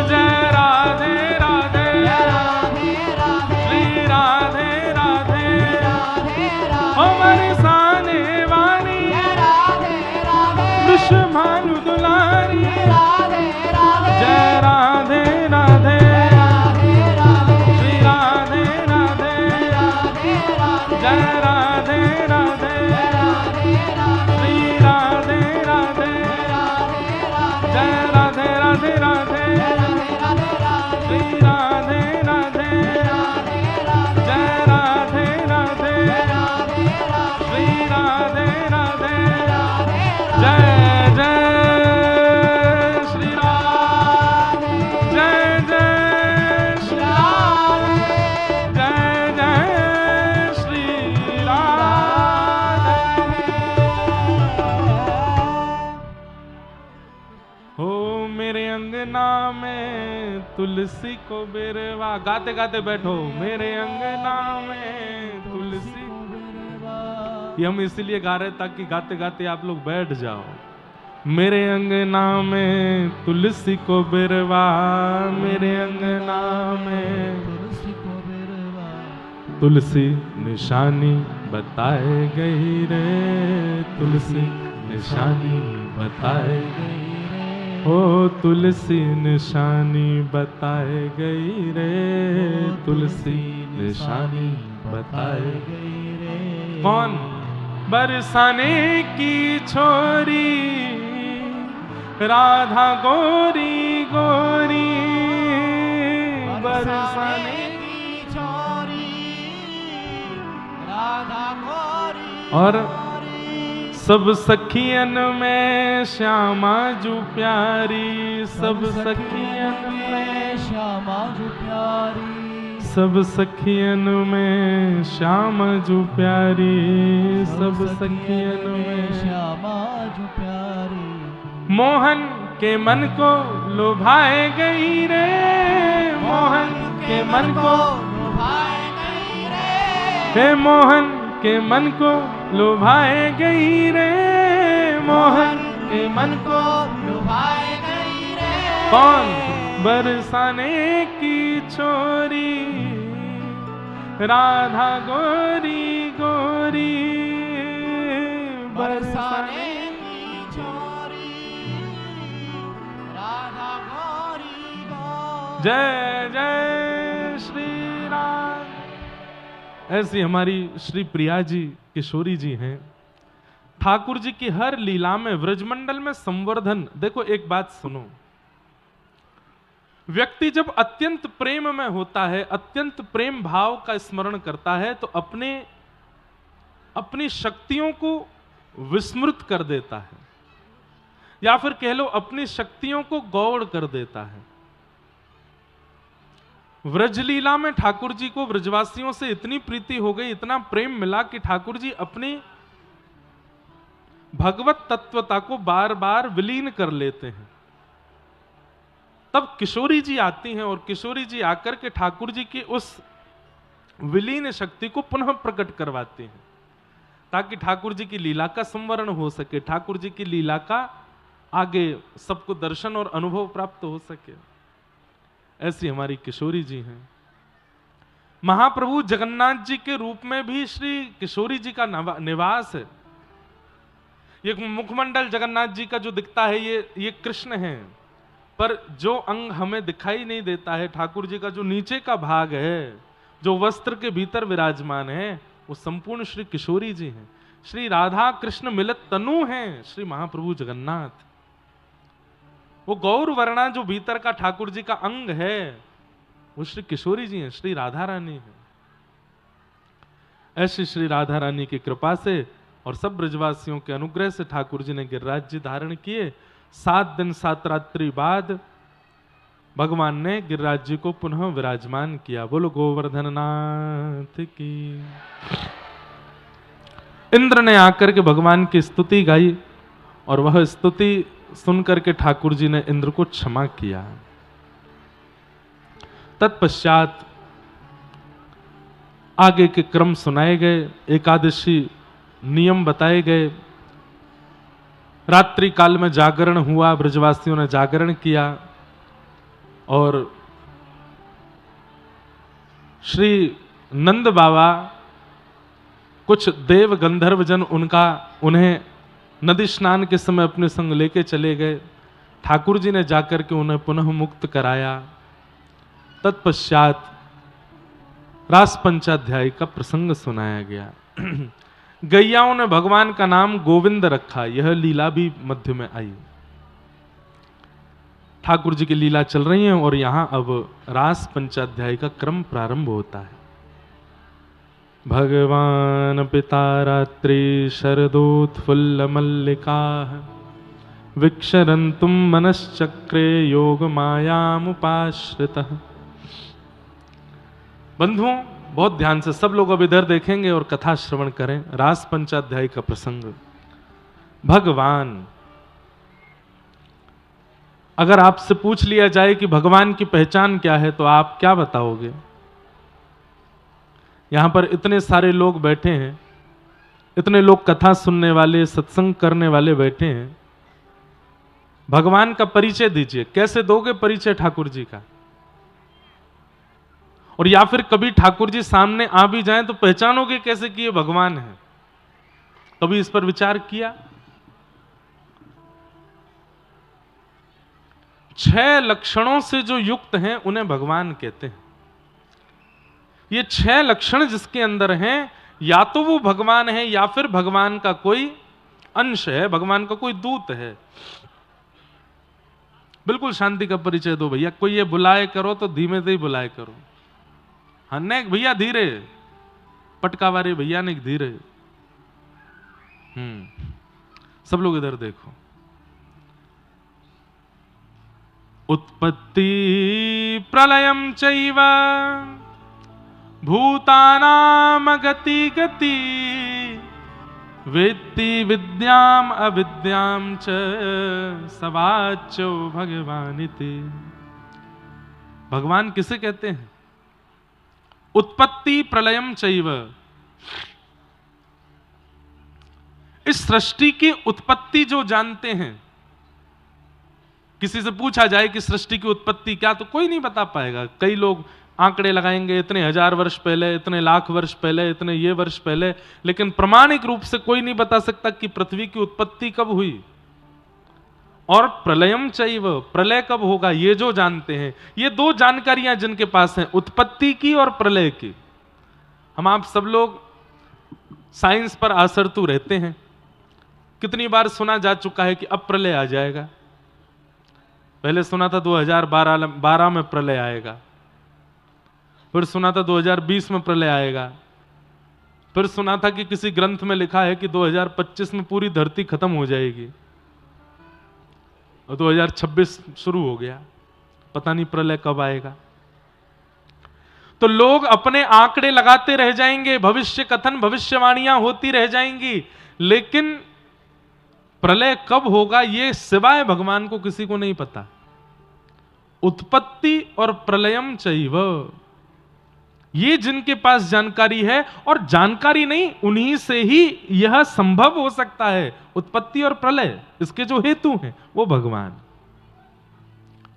जय राधे राधे, राधे राधे, श्री राधे राधे, राधे राधे, हो बरसाने वाली, राधे राधे, दुश्मन दुलारी, राधे राधे, जय राधे राधे, राधे राधे, श्री राधे राधे, राधे राधे, जय राधे राधे, राधे राधे, श्री राधे राधे, जय राधे राधे राधे, श्री राधे राधे, जय राधे राधे, श्री राधे राधे, जय जय श्री राधे, जय जय श्री राधे, जय जय श्री राधे। हो मेरे अंगना में तुलसी को बेरवा, गाते गाते बैठो, मेरे अंगना में तुलसी को बेरवा। ये हम इसीलिए गा रहे ताकि गाते गाते आप लोग बैठ जाओ। मेरे अंगना में तुलसी को बेरवा, मेरे अंगना में तुलसी को बेरवा, तुलसी निशानी बताए गई रे, तुलसी निशानी बताए गई रे, हो तुलसी निशानी बताए गई रे, तुलसी निशानी बताए गई रे। कौन बरसाने की छोरी, राधा गोरी गोरी, बरसाने की छोरी, राधा गोरी। और सब सखियन में श्यामा जू प्यारी, सब सखियन में श्यामा जू प्यारी, सब सखियन में श्यामा जू प्यारी, सब सखियन में श्यामा जू प्यारी। मोहन के मन को लुभाए गई रे, मोहन के मन को लुभाए गई रे, हे मोहन के मन को लुभाए गई रे, मोहन के मन को लुभाए गई रे। कौन बरसाने की छोरी, राधा गोरी गोरी, बरसाने की छोरी, राधा गोरी गोरी। जय जय श्री राम। ऐसी हमारी श्री प्रिया जी किशोरी जी हैं। ठाकुर जी की हर लीला में व्रजमंडल में संवर्धन। देखो एक बात सुनो, व्यक्ति जब अत्यंत प्रेम में होता है, अत्यंत प्रेम भाव का स्मरण करता है, तो अपनी शक्तियों को विस्मृत कर देता है, या फिर कह लो अपनी शक्तियों को गौड़ कर देता है। व्रजलीला में ठाकुर जी को व्रजवासियों से इतनी प्रीति हो गई, इतना प्रेम मिला कि ठाकुर जी अपनी भगवत तत्वता को बार बार विलीन कर लेते हैं। तब किशोरी जी आती हैं और किशोरी जी आकर के ठाकुर जी की उस विलीन शक्ति को पुनः प्रकट करवाती हैं, ताकि ठाकुर जी की लीला का संवरण हो सके, ठाकुर जी की लीला का आगे सबको दर्शन और अनुभव प्राप्त हो सके। ऐसी हमारी किशोरी जी हैं। महाप्रभु जगन्नाथ जी के रूप में भी श्री किशोरी जी का निवास है। ये मुखमंडल जगन्नाथ जी का जो दिखता है ये कृष्ण है, पर जो अंग हमें दिखाई नहीं देता है, ठाकुर जी का जो नीचे का भाग है, जो वस्त्र के भीतर विराजमान है, वो संपूर्ण श्री किशोरी जी हैं। श्री राधा कृष्ण मिलित तनु हैं श्री महाप्रभु जगन्नाथ। वो गौर वर्णा जो भीतर का ठाकुर जी का अंग है, वो श्री किशोरी जी हैं, श्री राधा रानी है। ऐसी श्री राधा रानी की कृपा से और सब ब्रजवासियों के अनुग्रह से ठाकुर जी ने गिरिराज जी धारण किए। 7 दिन 7 रात्रि बाद भगवान ने गिरिराज जी को पुनः विराजमान किया। बोलो गोवर्धन नाथ की। इंद्र ने आकर के भगवान की स्तुति गाई और वह स्तुति सुनकर के ठाकुर जी ने इंद्र को क्षमा किया। तत्पश्चात आगे के क्रम सुनाए गए, एकादशी नियम बताए गए। रात्रि काल में जागरण हुआ, ब्रजवासियों ने जागरण किया और श्री नंद बाबा, कुछ देव गंधर्व जन उन्हें नदी स्नान के समय अपने संग लेके चले गए। ठाकुर जी ने जाकर के उन्हें पुनः मुक्त कराया। तत्पश्चात रास पंचाध्याय का प्रसंग सुनाया गया। गैयाओं ने भगवान का नाम गोविंद रखा, यह लीला भी मध्य में आई। ठाकुर जी की लीला चल रही है और यहां अब रास पंचाध्याय का क्रम प्रारंभ होता है। भगवान पिता रात्रि शरदोत्फुल्ल मल्लिका विक्षरन्तुम मनश्चक्रे योग मायामुपाश्रितः। बंधुओं, बहुत ध्यान से सब लोग अब इधर देखेंगे और कथा श्रवण करें। रास पंचाध्याय का प्रसंग। भगवान, अगर आपसे पूछ लिया जाए कि भगवान की पहचान क्या है तो आप क्या बताओगे? यहां पर इतने सारे लोग बैठे हैं, इतने लोग कथा सुनने वाले, सत्संग करने वाले बैठे हैं। भगवान का परिचय दीजिए। कैसे दोगे परिचय ठाकुर जी का? और या फिर कभी ठाकुर जी सामने आ भी जाएं तो पहचानोगे कैसे कि ये भगवान है? कभी इस पर विचार किया? 6 लक्षणों से जो युक्त हैं उन्हें भगवान कहते हैं। ये 6 लक्षण जिसके अंदर हैं, या तो वो भगवान है या फिर भगवान का कोई अंश है, भगवान का कोई दूत है। बिल्कुल शांति का परिचय दो भैया। कोई ये बुलाए करो तो धीमे से ही बुलाए करो। हाँ ने भैया धीरे, पटकावारे भैया ने धीरे। सब लोग इधर देखो। उत्पत्ति प्रलयम चैव भूतानाम गति गति वेत्ति विद्याम अविद्याम च सवाच्यो भगवानिति। भगवान किसे कहते हैं? उत्पत्ति प्रलयम चैव। इस सृष्टि की उत्पत्ति जो जानते हैं, किसी से पूछा जाए कि सृष्टि की उत्पत्ति क्या, तो कोई नहीं बता पाएगा। कई लोग आंकड़े लगाएंगे, इतने 1000 वर्ष पहले, इतने लाख वर्ष पहले, इतने ये वर्ष पहले, लेकिन प्रमाणिक रूप से कोई नहीं बता सकता कि पृथ्वी की उत्पत्ति कब हुई और प्रलयम चैव, प्रलय कब होगा, ये जो जानते हैं। ये 2 जानकारियां जिनके पास हैं, उत्पत्ति की और प्रलय की। हम आप सब लोग साइंस पर आसरतू रहते हैं। कितनी बार सुना जा चुका है कि अब प्रलय आ जाएगा। पहले सुना था 2012 में प्रलय आएगा, फिर सुना था 2020 में प्रलय आएगा, फिर सुना था कि किसी ग्रंथ में लिखा है कि 2025 में पूरी धरती खत्म हो जाएगी, और 2026 शुरू हो गया। पता नहीं प्रलय कब आएगा। तो लोग अपने आंकड़े लगाते रह जाएंगे, भविष्य कथन भविष्यवाणियां होती रह जाएंगी, लेकिन प्रलय कब होगा ये सिवाय भगवान को किसी को नहीं पता। उत्पत्ति और प्रलयम चैव, ये जिनके पास जानकारी है, और जानकारी नहीं, उन्हीं से ही यह संभव हो सकता है। उत्पत्ति और प्रलय, इसके जो हेतु हैं वो भगवान।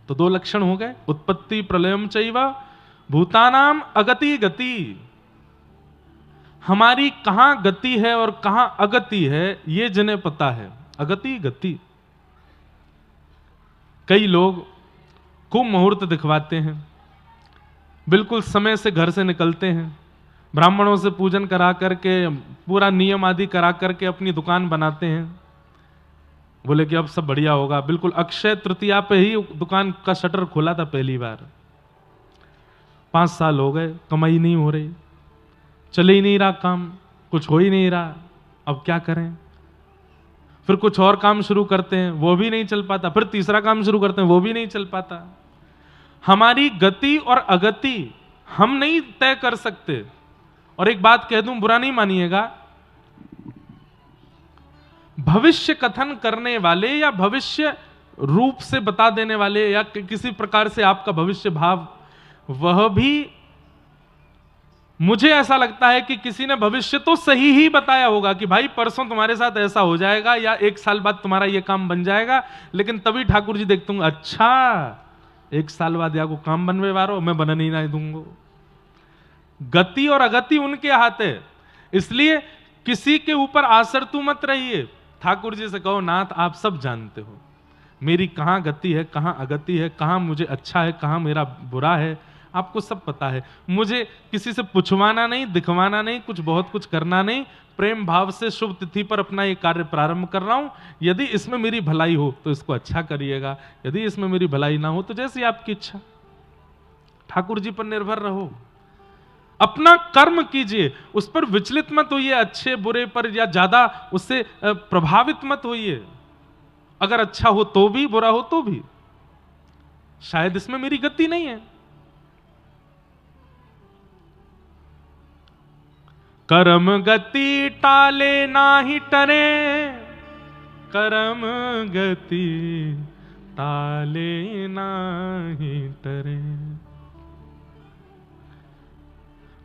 तो दो लक्षण हो गए, उत्पत्ति प्रलयम चैव, भूतानाम अगति गति। हमारी कहां गति है और कहां अगति है ये जिन्हें पता है। अगति गति, कई लोग खूब मुहूर्त दिखवाते हैं, बिल्कुल समय से घर से निकलते हैं, ब्राह्मणों से पूजन करा करके पूरा नियम आदि करा करके अपनी दुकान बनाते हैं, बोले कि अब सब बढ़िया होगा। बिल्कुल अक्षय तृतीया पे ही दुकान का शटर खोला था पहली बार, 5 साल हो गए, कमाई नहीं हो रही, चले ही नहीं रहा काम, कुछ हो ही नहीं रहा, अब क्या करें। फिर कुछ और काम शुरू करते हैं, वो भी नहीं चल पाता, फिर तीसरा काम शुरू करते हैं, वो भी नहीं चल पाता। हमारी गति और अगति हम नहीं तय कर सकते। और एक बात कह दूं, बुरा नहीं मानिएगा, भविष्य कथन करने वाले या भविष्य रूप से बता देने वाले या किसी प्रकार से आपका भविष्य भाव, वह भी मुझे ऐसा लगता है कि किसी ने भविष्य तो सही ही बताया होगा कि भाई परसों तुम्हारे साथ ऐसा हो जाएगा या 1 साल बाद तुम्हारा यह काम बन जाएगा, लेकिन तभी ठाकुर जी देखते होंगे, अच्छा 1 साल बाद या को काम बनवे वारो, मैं बनन ही नहीं दूंगा। गति और अगति उनके हाथ है, इसलिए किसी के ऊपर आसरतू मत रहिए। ठाकुर जी से कहो, नाथ आप सब जानते हो मेरी कहां गति है, कहां अगति है, कहां मुझे अच्छा है, कहां मेरा बुरा है, आपको सब पता है। मुझे किसी से पूछवाना नहीं, दिखवाना नहीं, बहुत कुछ करना नहीं, प्रेम भाव से शुभ तिथि पर अपना ये कार्य प्रारंभ कर रहा हूं। यदि इसमें मेरी भलाई हो तो इसको अच्छा करिएगा, यदि इसमें मेरी भलाई ना हो तो जैसी आपकी इच्छा। ठाकुर जी पर निर्भर रहो, अपना कर्म कीजिए, उस पर विचलित मत होइए, अच्छे बुरे पर या ज्यादा उससे प्रभावित मत होइए। अगर अच्छा हो तो भी, बुरा हो तो भी, शायद इसमें मेरी गति नहीं है। कर्म गति टाले नाही टरे, कर्म गति टाले नाही टरे।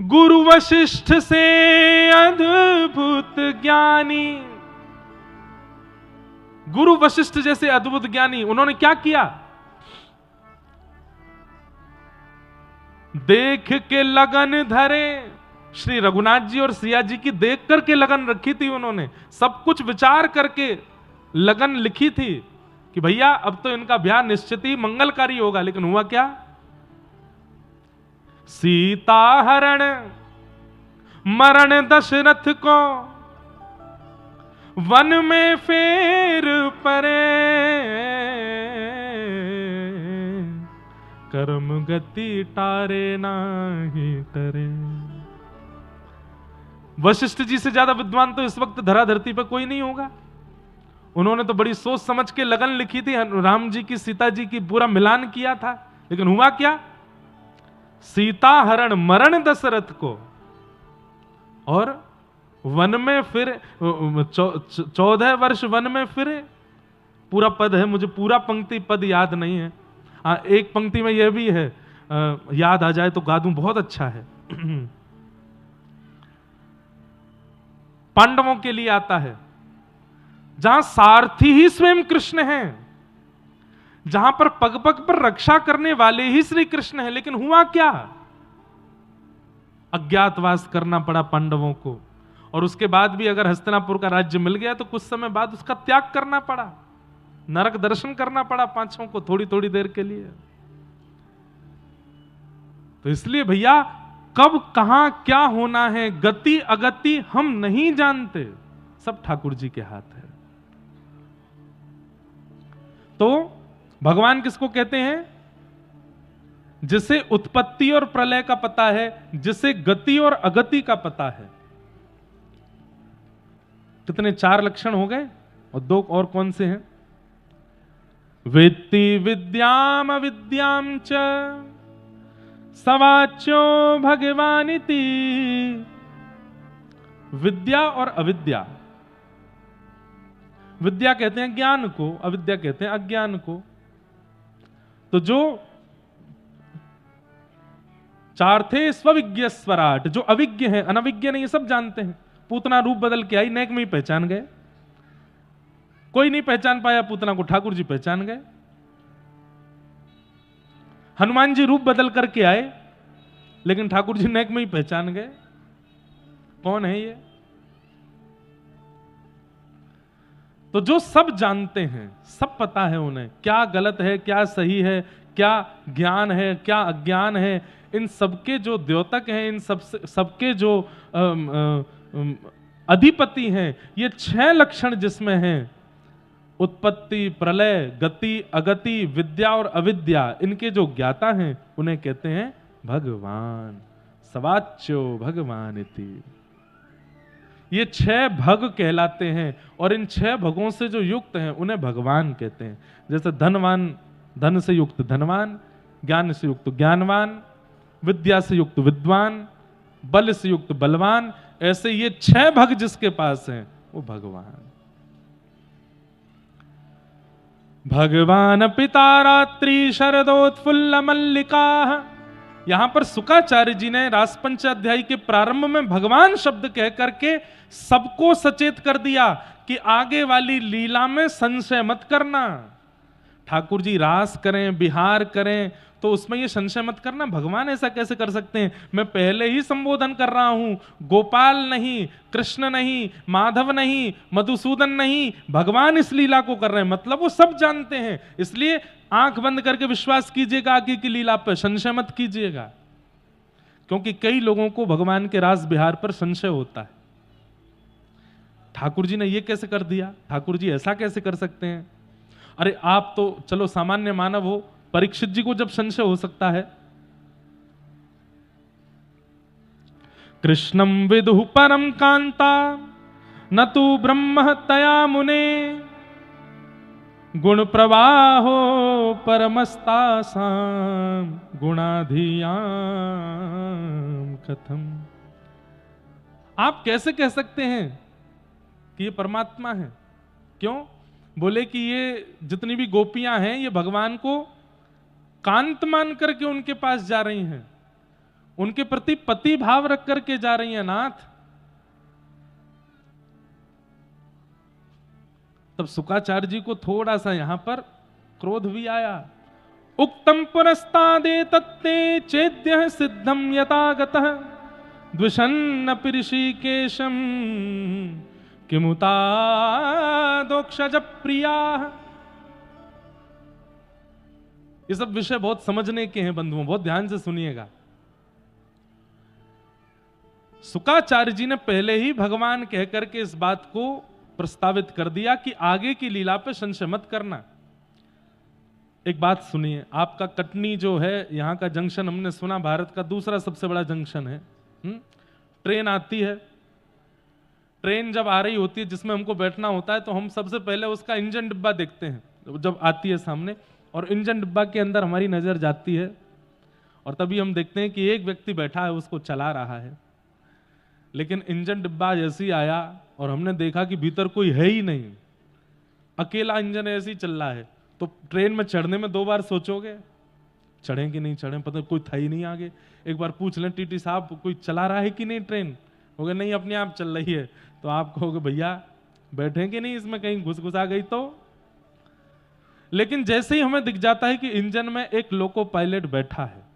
गुरु वशिष्ठ से अद्भुत ज्ञानी, गुरु वशिष्ठ जैसे अद्भुत ज्ञानी, उन्होंने क्या किया? देख के लगन धरे। श्री रघुनाथ जी और सिया जी की देख करके लगन रखी थी उन्होंने, सब कुछ विचार करके लगन लिखी थी कि भैया अब तो इनका ब्याह निश्चित ही मंगलकारी होगा। लेकिन हुआ क्या? सीता हरण मरण दशरथ को वन में फेर परे, कर्म गति टारे नाही टरे। वशिष्ठ जी से ज्यादा विद्वान तो इस वक्त धरा धरती पर कोई नहीं होगा। उन्होंने तो बड़ी सोच समझ के लगन लिखी थी, राम जी की सीता जी की पूरा मिलान किया था। लेकिन हुआ क्या? सीता हरण मरण दशरथ को, और वन में फिर 14 वर्ष वन में फिरे। पूरा पद है, मुझे पूरा पंक्ति पद याद नहीं है। एक पंक्ति में यह भी है, याद आ जाए तो गा दूं, बहुत अच्छा है। पांडवों के लिए आता है, जहां सारथी ही स्वयं कृष्ण हैं, जहां पर पग पग पर रक्षा करने वाले ही श्री कृष्ण हैं। लेकिन हुआ क्या? अज्ञातवास करना पड़ा पांडवों को, और उसके बाद भी अगर हस्तिनापुर का राज्य मिल गया तो कुछ समय बाद उसका त्याग करना पड़ा, नरक दर्शन करना पड़ा पांचों को थोड़ी थोड़ी देर के लिए। तो इसलिए भैया, कब कहां क्या होना है, गति अगति हम नहीं जानते, सब ठाकुर जी के हाथ है। तो भगवान किसको कहते हैं? जिसे उत्पत्ति और प्रलय का पता है, जिसे गति और अगति का पता है। कितने? 4 लक्षण हो गए, और 2 और कौन से हैं? वेत्ति विद्याम अविद्याम च सवाच्यो भगवानिति। विद्या और अविद्या, विद्या कहते हैं ज्ञान को, अविद्या कहते हैं अज्ञान को। तो जो चार्थे स्वविज्ञ स्वराट, जो अविज्ञ है, अनविज्ञ नहीं, सब जानते हैं। पूतना रूप बदल के आई, नेक में ही पहचान गए। कोई नहीं पहचान पाया पूतना को, ठाकुर जी पहचान गए। हनुमान जी रूप बदल करके आए, लेकिन ठाकुर जी नेक में ही पहचान गए कौन है ये। तो जो सब जानते हैं, सब पता है उन्हें क्या गलत है, क्या सही है, क्या ज्ञान है, क्या अज्ञान है, इन सबके जो द्योतक हैं, इन सबके जो अधिपति हैं, ये 6 लक्षण जिसमें हैं, उत्पत्ति, प्रलय, गति, अगति, विद्या और अविद्या, इनके जो ज्ञाता हैं उन्हें कहते हैं भगवान। सवाच्यो भगवान इति। ये 6 भग कहलाते हैं और इन 6 भगों से जो युक्त हैं उन्हें भगवान कहते हैं। जैसे धनवान, धन से युक्त धनवान, ज्ञान से युक्त ज्ञानवान, विद्या से युक्त विद्वान, बल से युक्त बलवान, ऐसे ये 6 भग जिसके पास हैं वो भगवान। भगवान पिता रात्रि शरदोत्फुल्ल मल्लिका। यहां पर शुकाचार्य जी ने रासपंचाध्यायी के प्रारंभ में भगवान शब्द कह करके सबको सचेत कर दिया कि आगे वाली लीला में संशय मत करना। ठाकुर जी रास करें, बिहार करें, तो उसमें ये संशय मत करना, भगवान ऐसा कैसे कर सकते हैं। मैं पहले ही संबोधन कर रहा हूं, गोपाल नहीं, कृष्ण नहीं, माधव नहीं, मधुसूदन नहीं, भगवान इस लीला को कर रहे हैं, मतलब वो सब जानते हैं। इसलिए आंख बंद करके विश्वास कीजिएगा आगे की लीला पर, संशय मत कीजिएगा। क्योंकि कई लोगों को भगवान के रास बिहार पर संशय होता है। ठाकुर जी ने ये कैसे कर दिया, ठाकुर जी ऐसा कैसे कर सकते हैं। अरे आप तो चलो सामान्य मानव हो, परीक्षित जी को जब संशय हो सकता है। कृष्णम विदुः परम कांता न तु ब्रह्म तया मुने गुण प्रवाहो परमस्तासाम गुणाधियाम कथम। आप कैसे कह सकते हैं कि ये परमात्मा है। क्यों? बोले कि ये जितनी भी गोपियां हैं ये भगवान को कांत मान करके उनके पास जा रही हैं, उनके प्रति पति भाव रख करके जा रही हैं नाथ। तब शुकाचार्य जी को थोड़ा सा यहां पर क्रोध भी आया। उक्तम पुरस्तादे तत्ते चेद्य सिद्धम यथागतः द्विषन्न ऋषिकेशम किमुता दोक्षज प्रिया। ये सब विषय बहुत समझने के हैं बंधुओं, बहुत ध्यान से सुनिएगा। शुकाचार्य जी ने पहले ही भगवान कहकर के इस बात को प्रस्तावित कर दिया कि आगे की लीला पे संशय मत करना। एक बात सुनिए, आपका कटनी जो है यहाँ का जंक्शन, हमने सुना भारत का दूसरा सबसे बड़ा जंक्शन है। ट्रेन आती है, ट्रेन जब आ रही होती है जिसमें हमको बैठना होता है, तो हम सबसे पहले उसका इंजन डिब्बा देखते हैं जब आती है सामने, और इंजन डिब्बा के अंदर हमारी नजर जाती है और तभी हम देखते हैं कि एक व्यक्ति बैठा है, उसको चला रहा है। लेकिन इंजन डिब्बा जैसे ही आया और हमने देखा कि भीतर कोई है ही नहीं, अकेला इंजन ऐसे ही चल रहा है, तो ट्रेन में चढ़ने में 2 बार सोचोगे चढ़ें कि नहीं चढ़ें, पता कोई था ही नहीं आगे। एक बार पूछ लें टीटी साहब कोई चला रहा है कि नहीं ट्रेन, हो गया नहीं अपने आप चल रही है, तो आप कहोगे भैया बैठें कि नहीं इसमें, कहीं घुस आ गई तो। लेकिन जैसे ही हमें दिख जाता है कि इंजन में एक लोको पायलट बैठा है,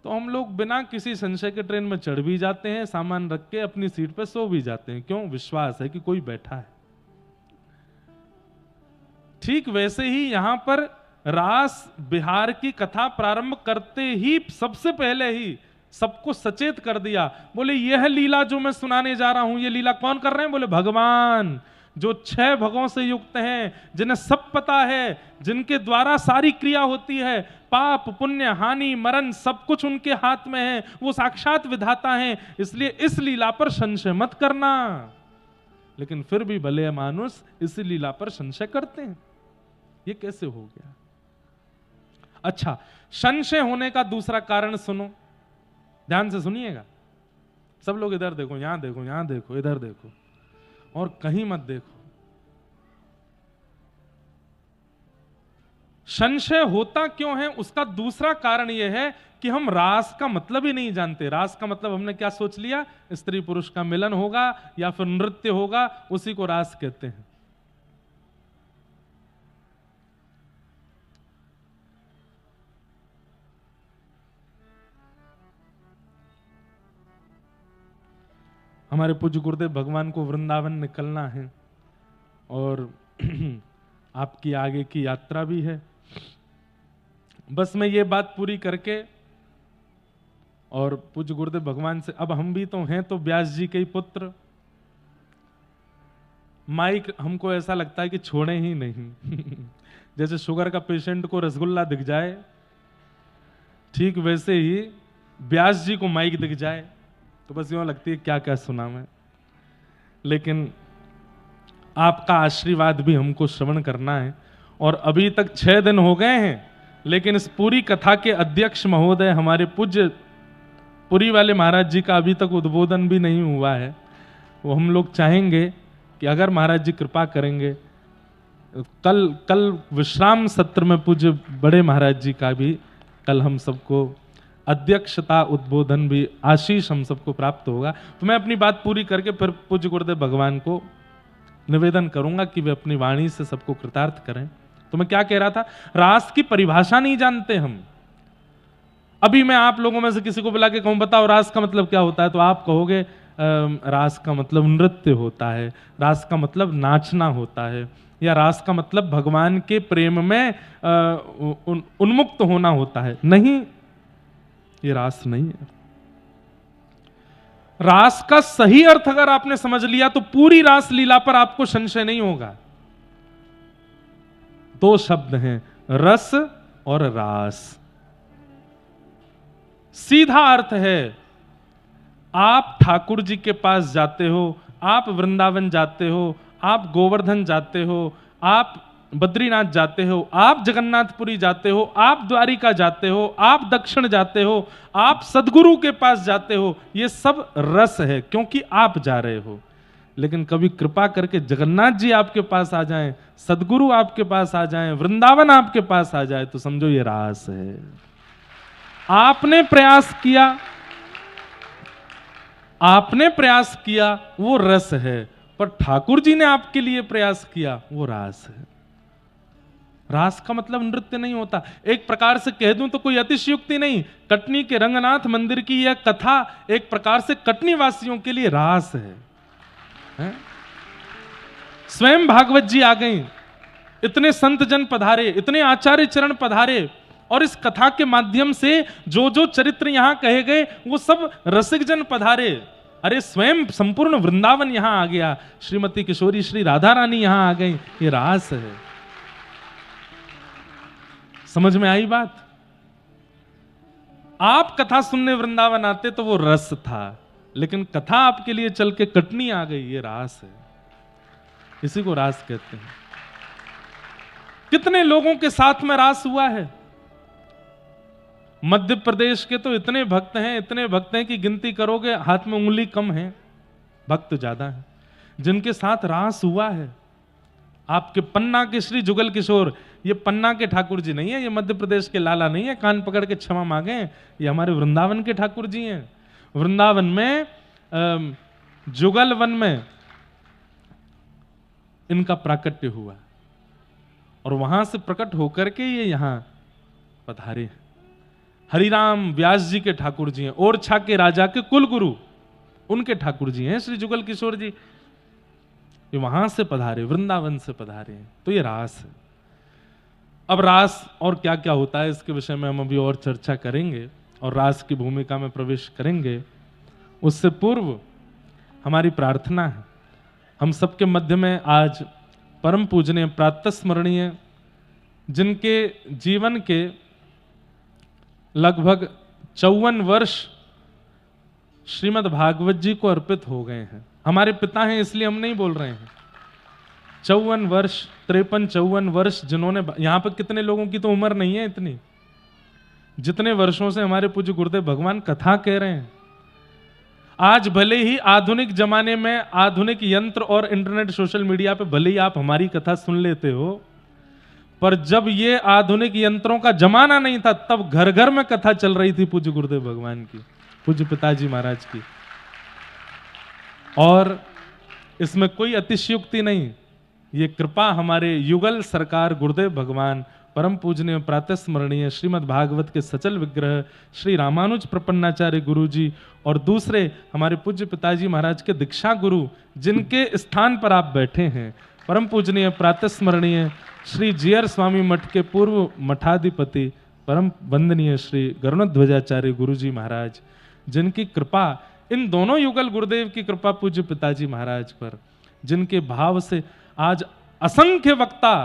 तो हम लोग बिना किसी संशय के ट्रेन में चढ़ भी जाते हैं, सामान रख के अपनी सीट पे सो भी जाते हैं। क्यों? विश्वास है कि कोई बैठा है। ठीक वैसे ही यहां पर रास बिहार की कथा प्रारंभ करते ही सबसे पहले ही सबको सचेत कर दिया। बोले यह लीला जो मैं सुनाने जा रहा हूं, यह लीला कौन कर रहे हैं? बोले भगवान, जो 6 भगों से युक्त हैं, जिन्हें सब पता है, जिनके द्वारा सारी क्रिया होती है, पाप पुण्य हानि मरण सब कुछ उनके हाथ में है, वो साक्षात विधाता हैं। इसलिए इस लीला पर संशय मत करना। लेकिन फिर भी भले मानुष इस लीला पर संशय करते हैं। ये कैसे हो गया? अच्छा, संशय होने का दूसरा कारण सुनो, ध्यान से सुनिएगा। सब लोग इधर देखो, यहां देखो, यहां देखो, इधर देखो, और कहीं मत देखो। संशय होता क्यों है, उसका दूसरा कारण यह है कि हम रास का मतलब ही नहीं जानते। रास का मतलब हमने क्या सोच लिया, स्त्री पुरुष का मिलन होगा या फिर नृत्य होगा, उसी को रास कहते हैं। हमारे पूज्य गुरुदेव भगवान को वृंदावन निकलना है और आपकी आगे की यात्रा भी है। बस मैं ये बात पूरी करके, और पूज्य गुरुदेव भगवान से, अब हम भी तो हैं तो व्यास जी के ही पुत्र, माइक हमको ऐसा लगता है कि छोड़े ही नहीं। जैसे शुगर का पेशेंट को रसगुल्ला दिख जाए, ठीक वैसे ही व्यास जी को माइक दिख जाए तो बस यूं लगती है क्या क्या सुना मैं। लेकिन आपका आशीर्वाद भी हमको श्रवण करना है, और अभी तक 6 दिन हो गए हैं, लेकिन इस पूरी कथा के अध्यक्ष महोदय हमारे पूज्य पुरी वाले महाराज जी का अभी तक उद्बोधन भी नहीं हुआ है। वो हम लोग चाहेंगे कि अगर महाराज जी कृपा करेंगे, कल विश्राम सत्र में पूज्य बड़े महाराज जी का भी कल हम सबको अध्यक्षता उद्बोधन भी आशीष हम सबको प्राप्त होगा। तो मैं अपनी बात पूरी करके फिर पूज्य गुरुदेव भगवान को निवेदन करूंगा कि वे अपनी वाणी से सबको कृतार्थ करें। तो मैं क्या कह रहा था, रास की परिभाषा नहीं जानते हम। अभी मैं आप लोगों में से किसी को बुला के कहूं बताओ रास का मतलब क्या होता है, तो आप कहोगे रास का मतलब नृत्य होता है, रास का मतलब नाचना होता है, या रास का मतलब भगवान के प्रेम में उन्मुक्त होना होता है। नहीं, ये रास नहीं है। रास का सही अर्थ अगर आपने समझ लिया तो पूरी रास लीला पर आपको संशय नहीं होगा। 2 शब्द हैं, रस और रास। सीधा अर्थ है, आप ठाकुर जी के पास जाते हो, आप वृंदावन जाते हो, आप गोवर्धन जाते हो, आप बद्रीनाथ जाते हो, आप जगन्नाथपुरी जाते हो, आप द्वारिका जाते हो, आप दक्षिण जाते हो, आप सदगुरु के पास जाते हो, ये सब रस है क्योंकि आप जा रहे हो। लेकिन कभी कृपा करके जगन्नाथ जी आपके पास आ जाएं, सदगुरु आपके पास आ जाएं, वृंदावन आपके पास आ जाए, तो समझो ये रास है। आपने प्रयास किया, आपने प्रयास किया, वो रस है, पर ठाकुर जी ने आपके लिए प्रयास किया, वो रास है। रास का मतलब नृत्य नहीं होता। एक प्रकार से कह दूं तो कोई अतिशयोक्ति नहीं, कटनी के रंगनाथ मंदिर की यह कथा एक प्रकार से कटनी वासियों के लिए रास है? स्वयं भागवत जी आ गई, इतने संत जन पधारे, इतने आचार्य चरण पधारे, और इस कथा के माध्यम से जो जो चरित्र यहां कहे गए वो सब रसिक जन पधारे। अरे स्वयं संपूर्ण वृंदावन यहां आ गया, श्रीमती किशोरी श्री राधा रानी यहां आ गई, ये रास है। समझ में आई बात? आप कथा सुनने वृंदावन आते तो वो रस था, लेकिन कथा आपके लिए चल के कटनी आ गई, ये रास है। इसी को रास कहते हैं। कितने लोगों के साथ में रास हुआ है? मध्य प्रदेश के तो इतने भक्त हैं, इतने भक्त हैं कि गिनती करोगे हाथ में उंगली कम है, भक्त ज्यादा है जिनके साथ रास हुआ है। आपके पन्ना के श्री जुगल किशोर, ये पन्ना के ठाकुर जी नहीं है, ये मध्य प्रदेश के लाला नहीं है कान पकड़ के क्षमा मांगे, ये हमारे वृंदावन के ठाकुर जी हैं। वृंदावन में जुगल वन में इनका प्राकट्य हुआ और वहां से प्रकट होकर के ये यहां पधारे हैं। हरिराम व्यास जी के ठाकुर जी हैं, ओरछा के राजा के कुल गुरु उनके ठाकुर जी हैं श्री जुगल किशोर जी, ये वहां से पधारे, वृंदावन से पधारे हैं। तो ये रास है। अब रास और क्या क्या होता है इसके विषय में हम अभी और चर्चा करेंगे और रास की भूमिका में प्रवेश करेंगे। उससे पूर्व हमारी प्रार्थना है, हम सबके मध्य में आज परम पूजनीय प्रातः स्मरणीय जिनके जीवन के लगभग 54 वर्ष श्रीमद् भागवत जी को अर्पित हो गए हैं। हमारे पिता हैं इसलिए हम नहीं बोल रहे हैं। 54 वर्ष, 53-54 वर्ष जिन्होंने, यहां पर कितने लोगों की तो उम्र नहीं है इतनी, जितने वर्षों से हमारे पूज्य गुरुदेव भगवान कथा कह रहे हैं। आज भले ही आधुनिक जमाने में आधुनिक यंत्र और इंटरनेट सोशल मीडिया पे भले ही आप हमारी कथा सुन लेते हो, पर जब ये आधुनिक यंत्रों का जमाना नहीं था तब घर घर में कथा चल रही थी पूज्य गुरुदेव भगवान की, पूज्य पिताजी महाराज की। और इसमें कोई अतिशयोक्ति नहीं, ये कृपा हमारे युगल सरकार गुरुदेव भगवान परम पूजनीय प्रातः स्मरणीय श्रीमद् भागवत के सचल विग्रह श्री रामानुज प्रपन्नाचार्य गुरु जी और दूसरे हमारे पूज्य पिताजी महाराज के दीक्षा गुरु जिनके स्थान पर आप बैठे हैं, परम पूजनीय प्रातः स्मरणीय श्री जीयर स्वामी मठ के पूर्व मठाधिपति परम वंदनीय श्री गरुणध्वजाचार्य गुरु जी महाराज, जिनकी कृपा, इन दोनों युगल गुरुदेव की कृपा पूज्य पिताजी महाराज पर, जिनके भाव से आज असंख्य वक्ता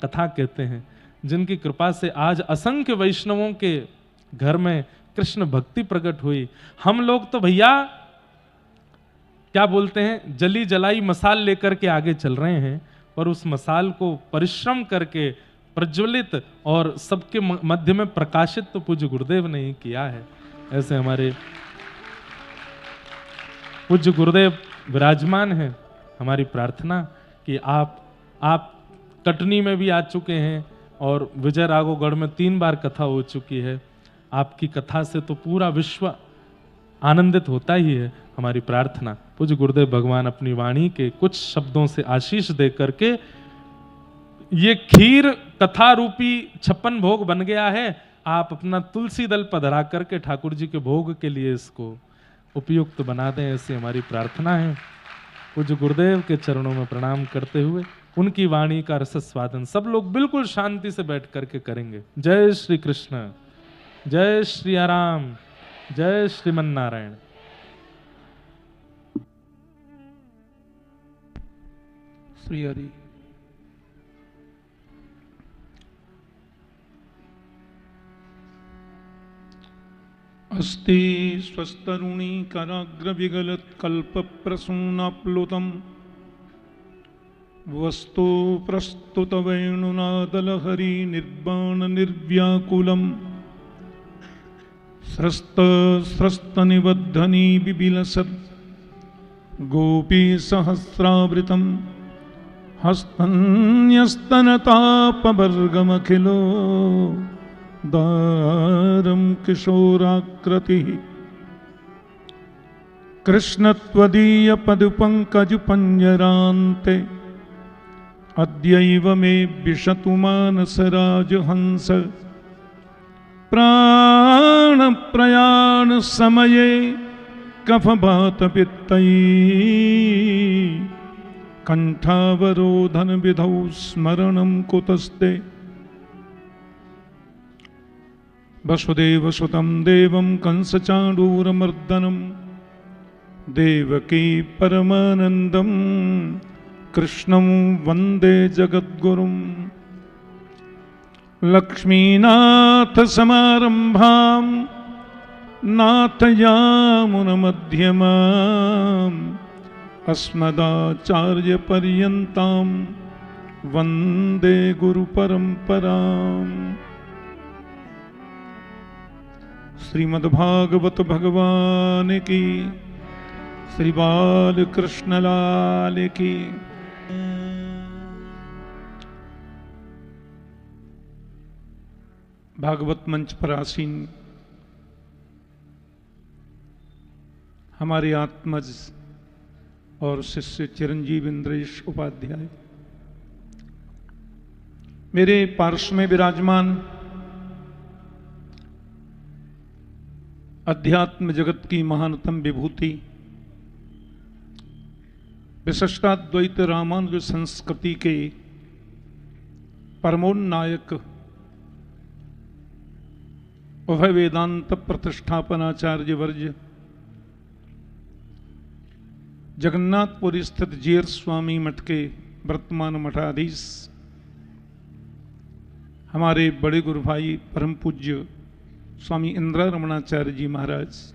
कथा कहते हैं, जिनकी कृपा से आज असंख्य वैष्णवों के घर में कृष्ण भक्ति प्रकट हुई। हम लोग तो भैया क्या बोलते हैं, जली जलाई मसाल लेकर के आगे चल रहे हैं, पर उस मसाल को परिश्रम करके प्रज्वलित और सबके मध्य में प्रकाशित तो पूज्य गुरुदेव ने ही किया है। ऐसे हमारे पूज्य गुरुदेव विराजमान हैं। हमारी प्रार्थना कि आप कटनी में भी आ चुके हैं और विजय राघवगढ़ में 3 बार कथा हो चुकी है। आपकी कथा से तो पूरा विश्व आनंदित होता ही है। हमारी प्रार्थना पूज्य गुरुदेव भगवान अपनी वाणी के कुछ शब्दों से आशीष दे करके, ये खीर कथा रूपी 56 भोग बन गया है, आप अपना तुलसी दल पधरा करके ठाकुर जी के भोग के लिए इसको उपयुक्त बना दें, ऐसी हमारी प्रार्थना है। पूज्य गुरुदेव के चरणों में प्रणाम करते हुए उनकी वाणी का रस स्वादन सब लोग बिल्कुल शांति से बैठ करके करेंगे। जय श्री कृष्ण, जय श्री राम, जय श्रीमन नारायण। श्री हरि। अस्ति स्वस्तरुणी कराग्र विगलत कल्प प्रसूनाप्लुतम वस्तु प्रस्तुत वेणुनादलहरी निर्बाण निर्व्याकुलम स्रस्त स्रस्त निबद्धनी बिबिलसत् गोपी सहस्रावृतम हस्तन्यस्तनतापवर्गमखिलो दारम किशोराकृति कृष्णत्वदीय पदपंकजपंजरान्ते अद्यैव मे विशतु मानसराजहंस प्राण प्रयाण समये कफवातपित्तैः कंठावरोधन विधौ स्मरणं कुतस्ते वसुदेवसुतं देवं कंसचाणूरमर्दनं देवकी परमानन्दं कृष्णं वन्दे जगद्गुरुं लक्ष्मीनाथसमारम्भां नाथयामुनमध्यमाम् अस्मदाचार्यपर्यन्तां वन्दे गुरुपरम्पराम्। श्रीमद्भागवत भगवान की, श्री बालकृष्ण लाल की। भागवत मंच पर आसीन हमारे आत्मज और शिष्य चिरंजीव इंद्रेश उपाध्याय, मेरे पार्श्व में विराजमान अध्यात्म जगत की महानतम विभूति विशिष्टाद्वैत रामानुज संस्कृति के परमोन्नायक उभय वेदांत प्रतिष्ठापनाचार्य वर्ज जगन्नाथपुरी स्थित जीयर स्वामी मठ के वर्तमान मठाधीश हमारे बड़े गुरु भाई परम पूज्य स्वामी इंदिरा रमणाचार्य जी महाराज,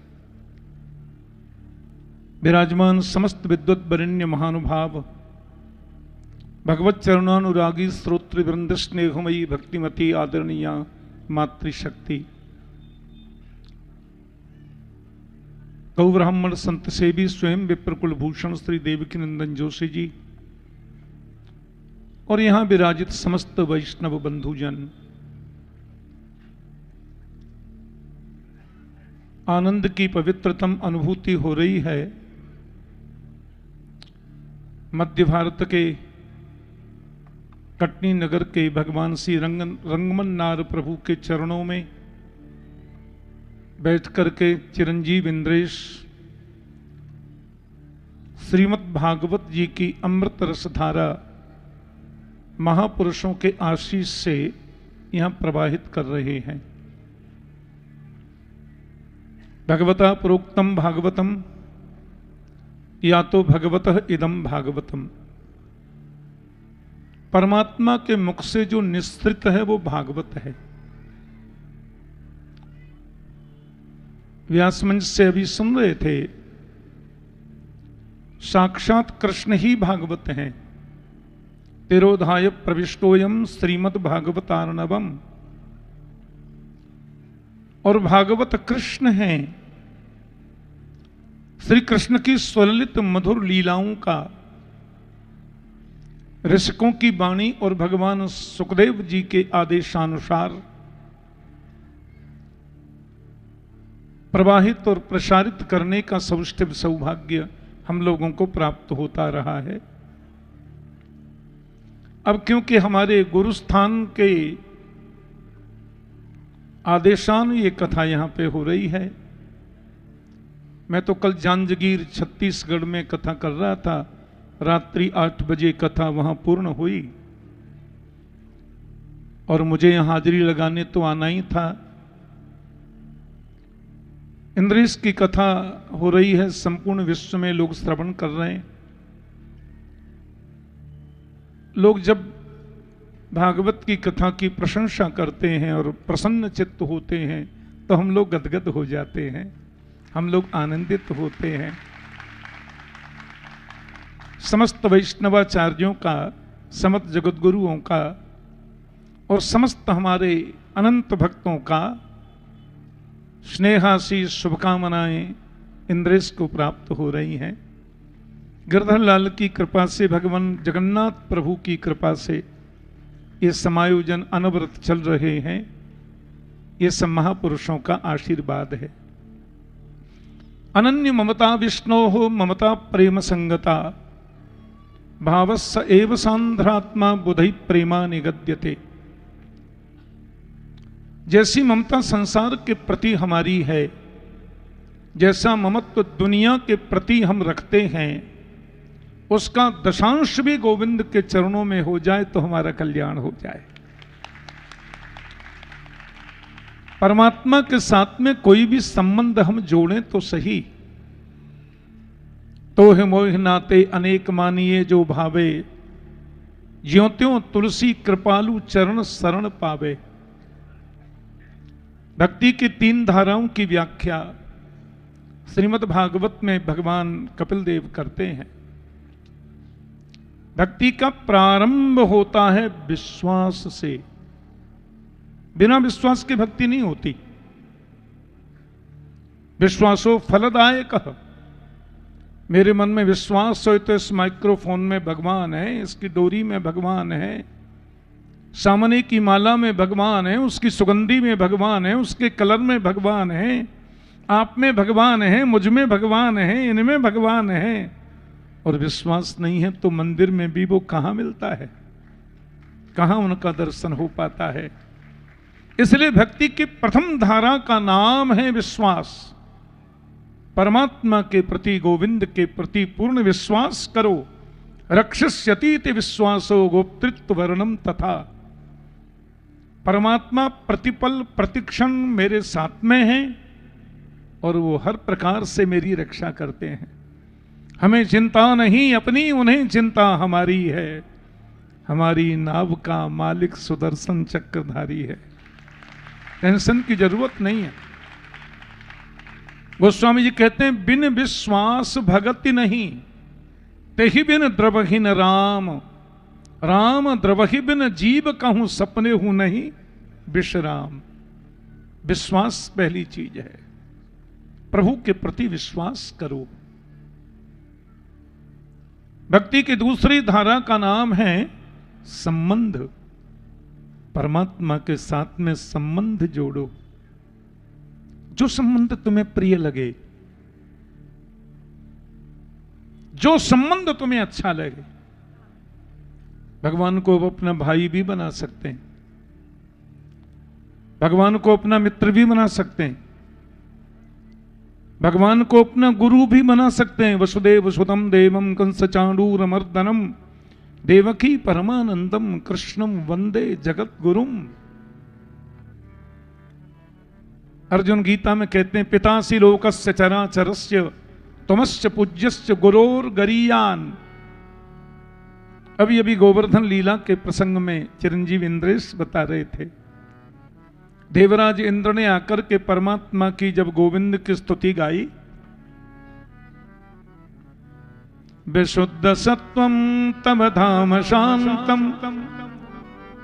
विराजमान समस्त विद्वत वरेण्य महानुभाव, भगवत चरणानुरागी श्रोत्र वृंद स्नेहमयी भक्तिमती आदरणीय मातृशक्ति गौ ब्राह्मण संत सेवी स्वयं विप्र कुलभूषण श्री देवकी नंदन जोशी जी और यहां विराजित समस्त वैष्णव बंधुजन, आनंद की पवित्रतम अनुभूति हो रही है। मध्य भारत के कटनी नगर के भगवान श्री रंगमन नार प्रभु के चरणों में बैठ करके चिरंजीव इंद्रेश श्रीमद् भागवत जी की अमृत रसधारा महापुरुषों के आशीष से यहां प्रवाहित कर रहे हैं। भगवता प्रोक्तम भागवतम या तो भगवतः इदम भागवतम, परमात्मा के मुख से जो निस्तृत है वो भागवत है। व्यासमंच से अभी सुन रहे थे, साक्षात कृष्ण ही भागवत हैं। तिरोधाय प्रविष्टोयम श्रीमद् भागवतार्णवम, और भागवत कृष्ण हैं। श्री कृष्ण की स्वललित मधुर लीलाओं का ऋषिकों की वाणी और भगवान सुखदेव जी के आदेशानुसार प्रवाहित और प्रसारित करने का सौष्ठव सौभाग्य हम लोगों को प्राप्त होता रहा है। अब क्योंकि हमारे गुरुस्थान के आदेशान ये कथा यहां पे हो रही है, मैं तो कल जांजगीर छत्तीसगढ़ में कथा कर रहा था, रात्रि 8 बजे कथा वहां पूर्ण हुई और मुझे यहां हाजिरी लगाने तो आना ही था। इंद्रेश की कथा हो रही है, संपूर्ण विश्व में लोग श्रवण कर रहे हैं। लोग जब भागवत की कथा की प्रशंसा करते हैं और प्रसन्न चित्त होते हैं तो हम लोग गदगद हो जाते हैं, हम लोग आनंदित होते हैं। समस्त वैष्णवाचार्यों का, समस्त जगतगुरुओं का और समस्त हमारे अनंत भक्तों का स्नेहाशीष शुभकामनाएं इंद्रेश को प्राप्त हो रही हैं। गिरधर लाल की कृपा से, भगवान जगन्नाथ प्रभु की कृपा से ये समायोजन अनवरत चल रहे हैं। ये सब महापुरुषों का आशीर्वाद है। अनन्य ममता विष्णोः ममता प्रेम संगता, भावस्य एव सांध्रात्मा बुधै प्रेमा निगद्यते। जैसी ममता संसार के प्रति हमारी है, जैसा ममत्व दुनिया के प्रति हम रखते हैं, उसका दशांश भी गोविंद के चरणों में हो जाए तो हमारा कल्याण हो जाए। परमात्मा के साथ में कोई भी संबंध हम जोड़ें तो सही। तो है मोह नाते अनेक मानिए जो भावे, ज्यों त्यों तुलसी कृपालु चरण शरण पावे। भक्ति की 3 धाराओं की व्याख्या श्रीमद् भागवत में भगवान कपिल देव करते हैं। भक्ति का प्रारंभ होता है विश्वास से। बिना विश्वास के भक्ति नहीं होती। विश्वासो फलदायक। मेरे मन में विश्वास हो तो इस माइक्रोफोन में भगवान है, इसकी डोरी में भगवान है, सामने की माला में भगवान है, उसकी सुगंधी में भगवान है, उसके कलर में भगवान है, आप में भगवान है, मुझ में भगवान है, इनमें भगवान है। और विश्वास नहीं है तो मंदिर में भी वो कहां मिलता है, कहां उनका दर्शन हो पाता है। इसलिए भक्ति की प्रथम धारा का नाम है विश्वास। परमात्मा के प्रति, गोविंद के प्रति पूर्ण विश्वास करो। रक्षस्यतीति विश्वासो गोप्तृत्व वर्णम तथा। परमात्मा प्रतिपल प्रतिक्षण मेरे साथ में है और वो हर प्रकार से मेरी रक्षा करते हैं। हमें चिंता नहीं अपनी, उन्हें चिंता हमारी है। हमारी नाव का मालिक सुदर्शन चक्रधारी है। टेंशन की जरूरत नहीं है। गोस्वामी जी कहते हैं बिन विश्वास भगति नहीं, तेहि बिन द्रवहीन राम। राम द्रवहि बिन जीव कहूं सपने हूं नहीं विश्राम। विश्वास पहली चीज है। प्रभु के प्रति विश्वास करो। भक्ति की दूसरी धारा का नाम है संबंध। परमात्मा के साथ में संबंध जोड़ो, जो संबंध तुम्हें प्रिय लगे, जो संबंध तुम्हें अच्छा लगे। भगवान को अपना भाई भी बना सकते हैं, भगवान को अपना मित्र भी बना सकते हैं, भगवान को अपना गुरु भी बना सकते हैं। वसुदेव सुतम देवम कंस चाणूरमर्दनम देवकी परमानंदम कृष्णम वंदे जगत गुरुम। अर्जुन गीता में कहते हैं पितासी लोकस्य चराचरस्य तमस्य पूज्यस्य गुरोर गरीयान। अभी अभी गोवर्धन लीला के प्रसंग में चिरंजीव इंद्रेश बता रहे थे, देवराज इंद्र ने आकर के परमात्मा की जब गोविंद की स्तुति गाई, विशुद्ध सत्वं तव धाम शांतम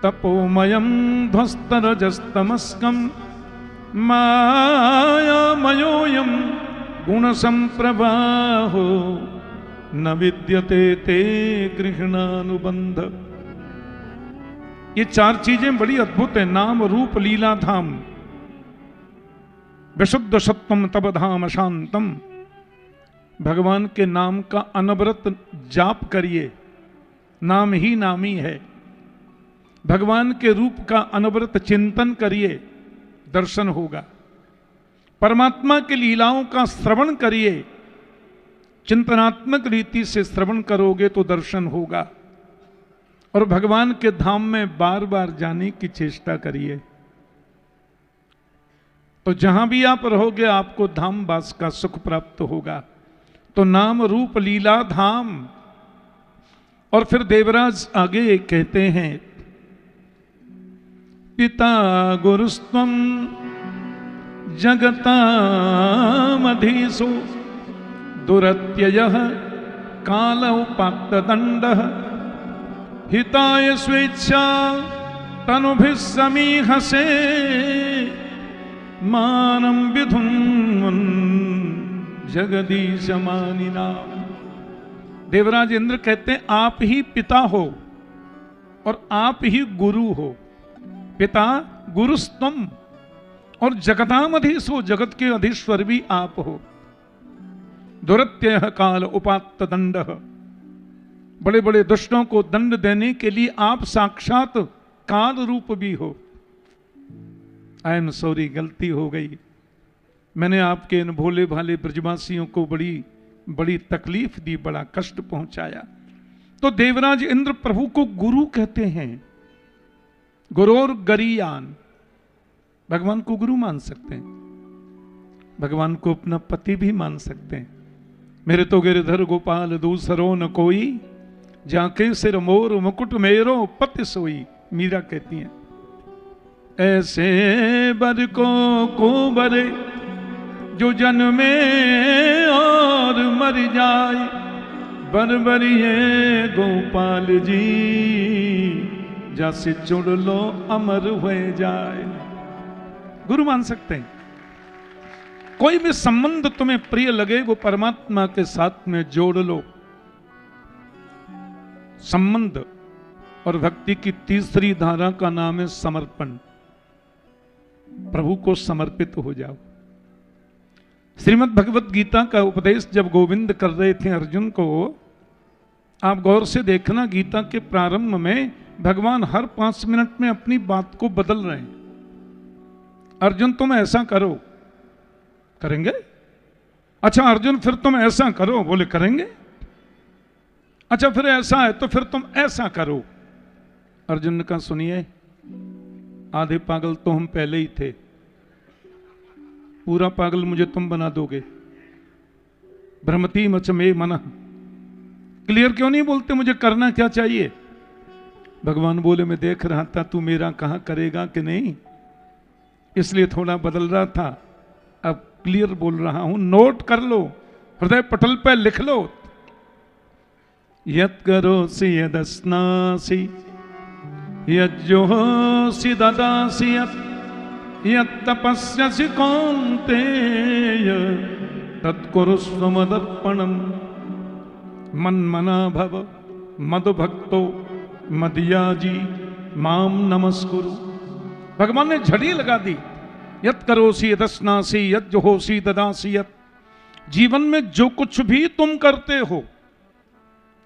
तपोमयं ध्वस्तरजस्तमस्कं मायामयोऽयं गुणसंप्रवाहो न विद्यते ते गृह्णानुबंध। ये चार चीजें बड़ी अद्भुत है, नाम रूप लीला धाम। विशुद्ध सत्वम तब धाम शांतम, भगवान के नाम का अनवरत जाप करिए, नाम ही नामी है। भगवान के रूप का अनवरत चिंतन करिए, दर्शन होगा। परमात्मा की लीलाओं का श्रवण करिए, चिंतनात्मक रीति से श्रवण करोगे तो दर्शन होगा। और भगवान के धाम में बार बार जाने की चेष्टा करिए, तो जहां भी आप रहोगे आपको धाम वास का सुख प्राप्त होगा। तो नाम रूप लीला धाम। और फिर देवराज आगे कहते हैं पिता गुरुस्त्वं जगतामधीशो दुरत्ययः काल उपात्तदण्डः हिताय स्वेच्छा तनुभिः समीहसे मानं विधुन्वन् जगदीश मानिना। देवराज इंद्र कहते हैं आप ही पिता हो और आप ही गुरु हो। पिता गुरुस्तम और जगतामधीश हो, जगत के अधीश्वर भी आप हो। दुरत्ययः काल उपात्त दंडः, बड़े बड़े दुष्टों को दंड देने के लिए आप साक्षात काल रूप भी हो। आई एम सॉरी, गलती हो गई, मैंने आपके इन भोले भाले ब्रजवासियों को बड़ी बड़ी तकलीफ दी, बड़ा कष्ट पहुंचाया। तो देवराज इंद्र प्रभु को गुरु कहते हैं, गुरोर गरीयान। भगवान को गुरु मान सकते हैं, भगवान को अपना पति भी मान सकते हैं। मेरे तो गिरधर गोपाल दूसरो न कोई, जाके सिर मोर मुकुट मेरो पति सोई। मीरा कहती हैं ऐसे बर को बरे जो जन्मे और मर जाए, बरबरिए गोपाल जी जैसे चुड़ लो अमर हो जाए। गुरु मान सकते हैं। कोई भी संबंध तुम्हें प्रिय लगे वो परमात्मा के साथ में जोड़ लो। संबंध। और भक्ति की तीसरी धारा का नाम है समर्पण। प्रभु को समर्पित हो जाओ। श्रीमद् भगवत गीता का उपदेश जब गोविंद कर रहे थे अर्जुन को, आप गौर से देखना, गीता के प्रारंभ में भगवान हर 5 मिनट में अपनी बात को बदल रहे हैं। अर्जुन तुम ऐसा करो, करेंगे। अच्छा अर्जुन फिर तुम ऐसा करो, बोले करेंगे। अच्छा फिर ऐसा है तो फिर तुम ऐसा करो। अर्जुन ने कहा सुनिए, आधे पागल तो हम पहले ही थे, पूरा पागल मुझे तुम बना दोगे। भ्रमति मच में मन, क्लियर क्यों नहीं बोलते मुझे करना क्या चाहिए। भगवान बोले मैं देख रहा था तू मेरा कहां करेगा कि नहीं, इसलिए थोड़ा बदल रहा था, अब क्लियर बोल रहा हूं। नोट कर लो, हृदय पटल पर लिख लो। यत् करोसि यदस्नासि यज्जोहोसि ददासि यत् तपस्यसि कौन्तेय तत्कुरुस्व मदर्पणम मन्मना भव मदभक्तो मदयाजी माम नमस्कुरु। भगवान ने झड़ी लगा दी, यत करोसी यदस्नासी यत जोहोसी ददासी यत। जीवन में जो कुछ भी तुम करते हो,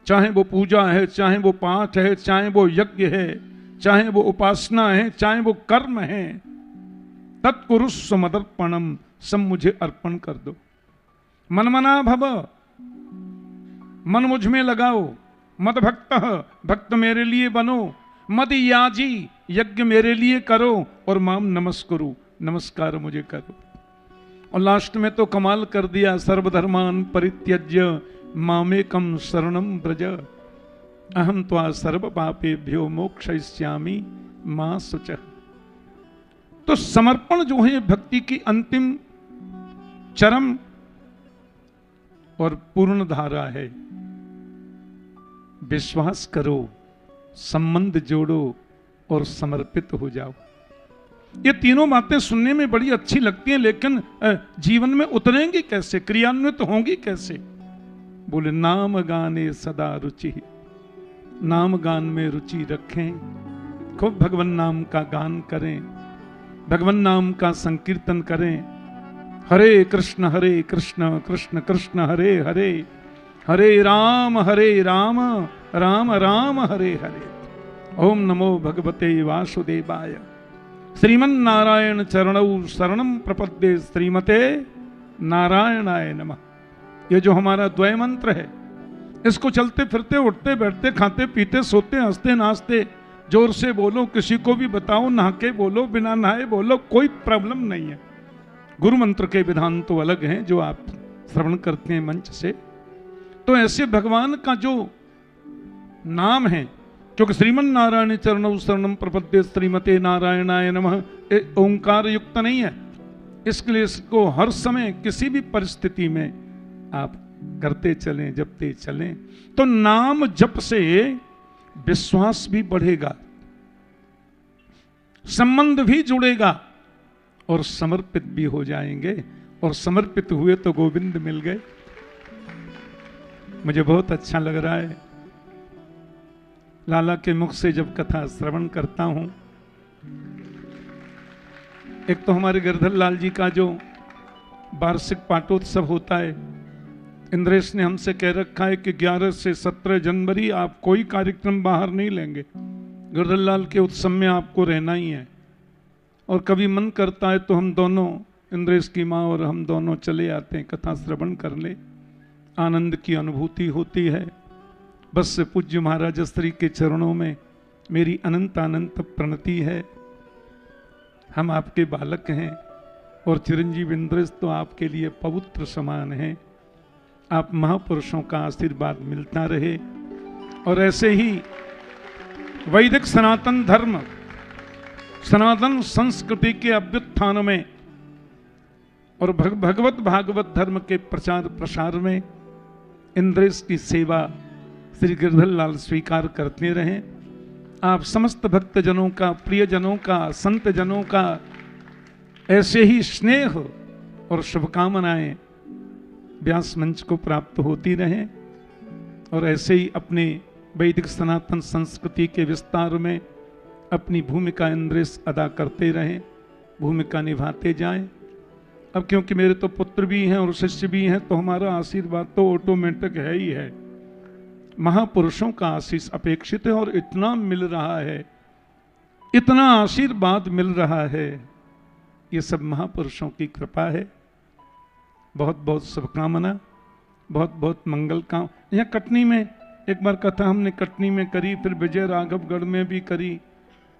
चाहे वो पूजा है, चाहे वो पाठ है, चाहे वो यज्ञ है, चाहे वो उपासना है, चाहे वो कर्म है, तत्कुरुस्व मदर्पणम, सब मुझे अर्पण कर दो। मनमना भव, मन मुझ में लगाओ। मद भक्त, भक्त मेरे लिए बनो। मद याजी, यज्ञ मेरे लिए करो। और माम नमस्कुरु, नमस्कार मुझे करो। और लास्ट में तो कमाल कर दिया, सर्वधर्मान परित्यज्य मामेकम शरणम ब्रज अहम त्वा सर्व पापेभ्यो मोक्षयिष्यामि मां शुचः। तो समर्पण जो है भक्ति की अंतिम चरम और पूर्ण धारा है। विश्वास करो, संबंध जोड़ो और समर्पित हो जाओ। ये तीनों बातें सुनने में बड़ी अच्छी लगती हैं, लेकिन जीवन में उतरेंगी कैसे, क्रियान्वित होंगी कैसे? बोले नाम गाने सदा रुचि, नाम गान में रुचि रखें, खूब भगवान नाम का गान करें, भगवान नाम का संकीर्तन करें। हरे कृष्ण कृष्ण कृष्ण हरे हरे, हरे राम राम राम हरे हरे। ओम नमो भगवते वासुदेवाय। श्रीमन नारायण चरणौ शरणम प्रपद्ये, श्रीमते नारायणाय नमः। ये जो हमारा द्वय मंत्र है, इसको चलते फिरते उठते बैठते खाते पीते सोते हंसते नाचते जोर से बोलो, किसी को भी बताओ, नहा के बोलो, बिना नहाए बोलो, कोई प्रॉब्लम नहीं है। गुरु मंत्र के विधान तो अलग हैं जो आप श्रवण करते हैं मंच से। तो ऐसे भगवान का जो नाम है, क्योंकि श्रीमन नारायण चरणौ शरणम प्रपद्ये, श्रीमते नारायणाय नमः ओंकार युक्त नहीं है, इसके लिए इसको हर समय किसी भी परिस्थिति में आप करते चलें, जपते चलें। तो नाम जप से विश्वास भी बढ़ेगा, संबंध भी जुड़ेगा और समर्पित भी हो जाएंगे। और समर्पित हुए तो गोविंद मिल गए। मुझे बहुत अच्छा लग रहा है, लाला के मुख से जब कथा श्रवण करता हूं। एक तो हमारे गिरधर लाल जी का जो वार्षिक पाटोत्सव होता है, इंद्रेश ने हमसे कह रखा है कि 11 से 17 जनवरी आप कोई कार्यक्रम बाहर नहीं लेंगे, गिरधर लाल के उत्सव में आपको रहना ही है। और कभी मन करता है तो हम दोनों, इंद्रेश की माँ और हम दोनों चले आते हैं, कथा श्रवण कर ले, आनंद की अनुभूति होती है। बस पूज्य महाराज श्री के चरणों में मेरी अनंत अनंत प्रणति है। हम आपके बालक हैं और चिरंजीव इंद्रेश तो आपके लिए पवित्र समान हैं। आप महापुरुषों का आशीर्वाद मिलता रहे और ऐसे ही वैदिक सनातन धर्म, सनातन संस्कृति के अभ्युत्थान में और भगवत भागवत धर्म के प्रचार प्रसार में इंद्रेश की सेवा श्री गिरधर लाल स्वीकार करते रहें। आप समस्त भक्तजनों का, प्रियजनों का, संत जनों का ऐसे ही स्नेह और शुभकामनाएं व्यास मंच को प्राप्त होती रहें और ऐसे ही अपने वैदिक सनातन संस्कृति के विस्तार में अपनी भूमिका इंद्रेश अदा करते रहें, भूमिका निभाते जाएं। अब क्योंकि मेरे तो पुत्र भी हैं और शिष्य भी हैं, तो हमारा आशीर्वाद तो ऑटोमेटिक है ही है। महापुरुषों का आशीष अपेक्षित है और इतना मिल रहा है, इतना आशीर्वाद मिल रहा है, ये सब महापुरुषों की कृपा है। बहुत बहुत शुभकामना, बहुत बहुत मंगल काम। यहाँ कटनी में एक बार कथा हमने कटनी में करी, फिर विजय राघवगढ़ में भी करी।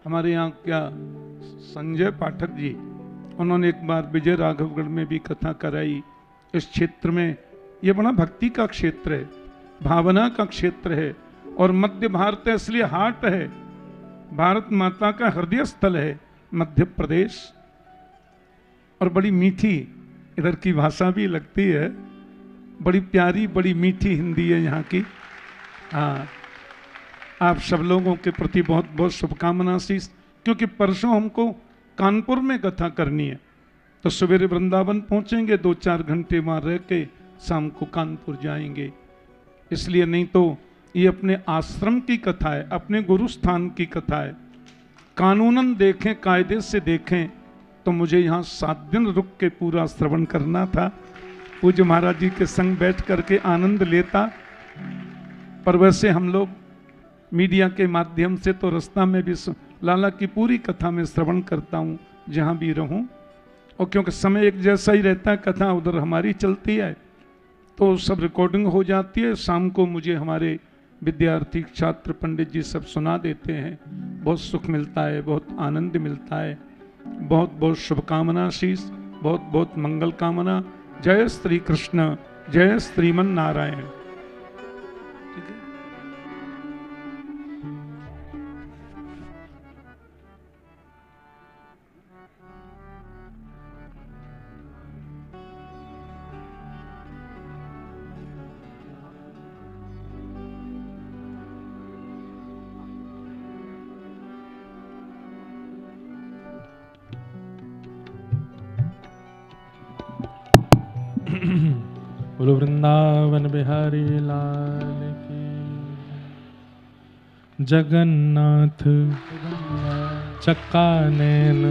हमारे यहाँ क्या संजय पाठक जी, उन्होंने एक बार विजय राघवगढ़ में भी कथा कराई। इस क्षेत्र में ये बड़ा भक्ति का क्षेत्र है, भावना का क्षेत्र है और मध्य भारत इसलिए हाट है, भारत माता का हृदय स्थल है मध्य प्रदेश। और बड़ी मीठी इधर की भाषा भी लगती है, बड़ी प्यारी बड़ी मीठी हिंदी है यहाँ की। हाँ, आप सब लोगों के प्रति बहुत बहुत शुभकामना शीश, क्योंकि परसों हमको कानपुर में कथा करनी है। तो सवेरे वृंदावन पहुंचेंगे, 2-4 घंटे वहां रह के शाम को कानपुर जाएंगे। इसलिए नहीं तो ये अपने आश्रम की कथा है, अपने गुरु स्थान की कथा है। कानूनन देखें, कायदे से देखें तो मुझे यहाँ 7 दिन रुक के पूरा श्रवण करना था, पूज्य महाराज जी के संग बैठ करके आनंद लेता। पर वैसे हम लोग मीडिया के माध्यम से तो रास्ता में भी लाला की पूरी कथा में श्रवण करता हूँ जहाँ भी रहूँ, और क्योंकि समय एक जैसा ही रहता है, कथा उधर हमारी चलती है तो सब रिकॉर्डिंग हो जाती है। शाम को मुझे हमारे विद्यार्थी छात्र पंडित जी सब सुना देते हैं, बहुत सुख मिलता है, बहुत आनंद मिलता है। बहुत बहुत शुभकामना आशीष, बहुत बहुत मंगल कामना। जय श्री कृष्ण, जय श्रीमन नारायण। ठीक है। बोलो वृंदावन बिहारी लाल की। जगन्नाथ चक्का नैन,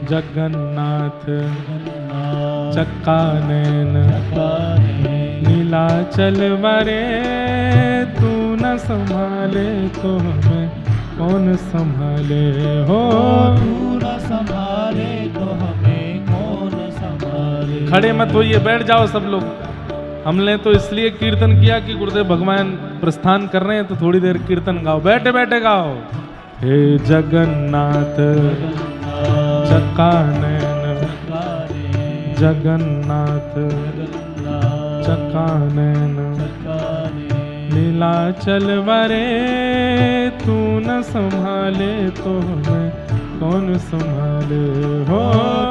जगन्नाथ चक्का नैन, नीलाचल वरे तू न संभाले तो हमें कौन संभाले हो, तू न संभाले तो हमें कौन संभाले। खड़े मत होइए, बैठ जाओ सब लोग। हमने तो इसलिए कीर्तन किया कि गुरुदेव भगवान प्रस्थान कर रहे हैं तो थोड़ी देर कीर्तन गाओ, बैठे बैठे गाओ। हे जगन्नाथ चक्का नैन, जगन्नाथ चक्का नैन, नीलाचल वरे तू न संभाले तो हमें कौन संभाले हो,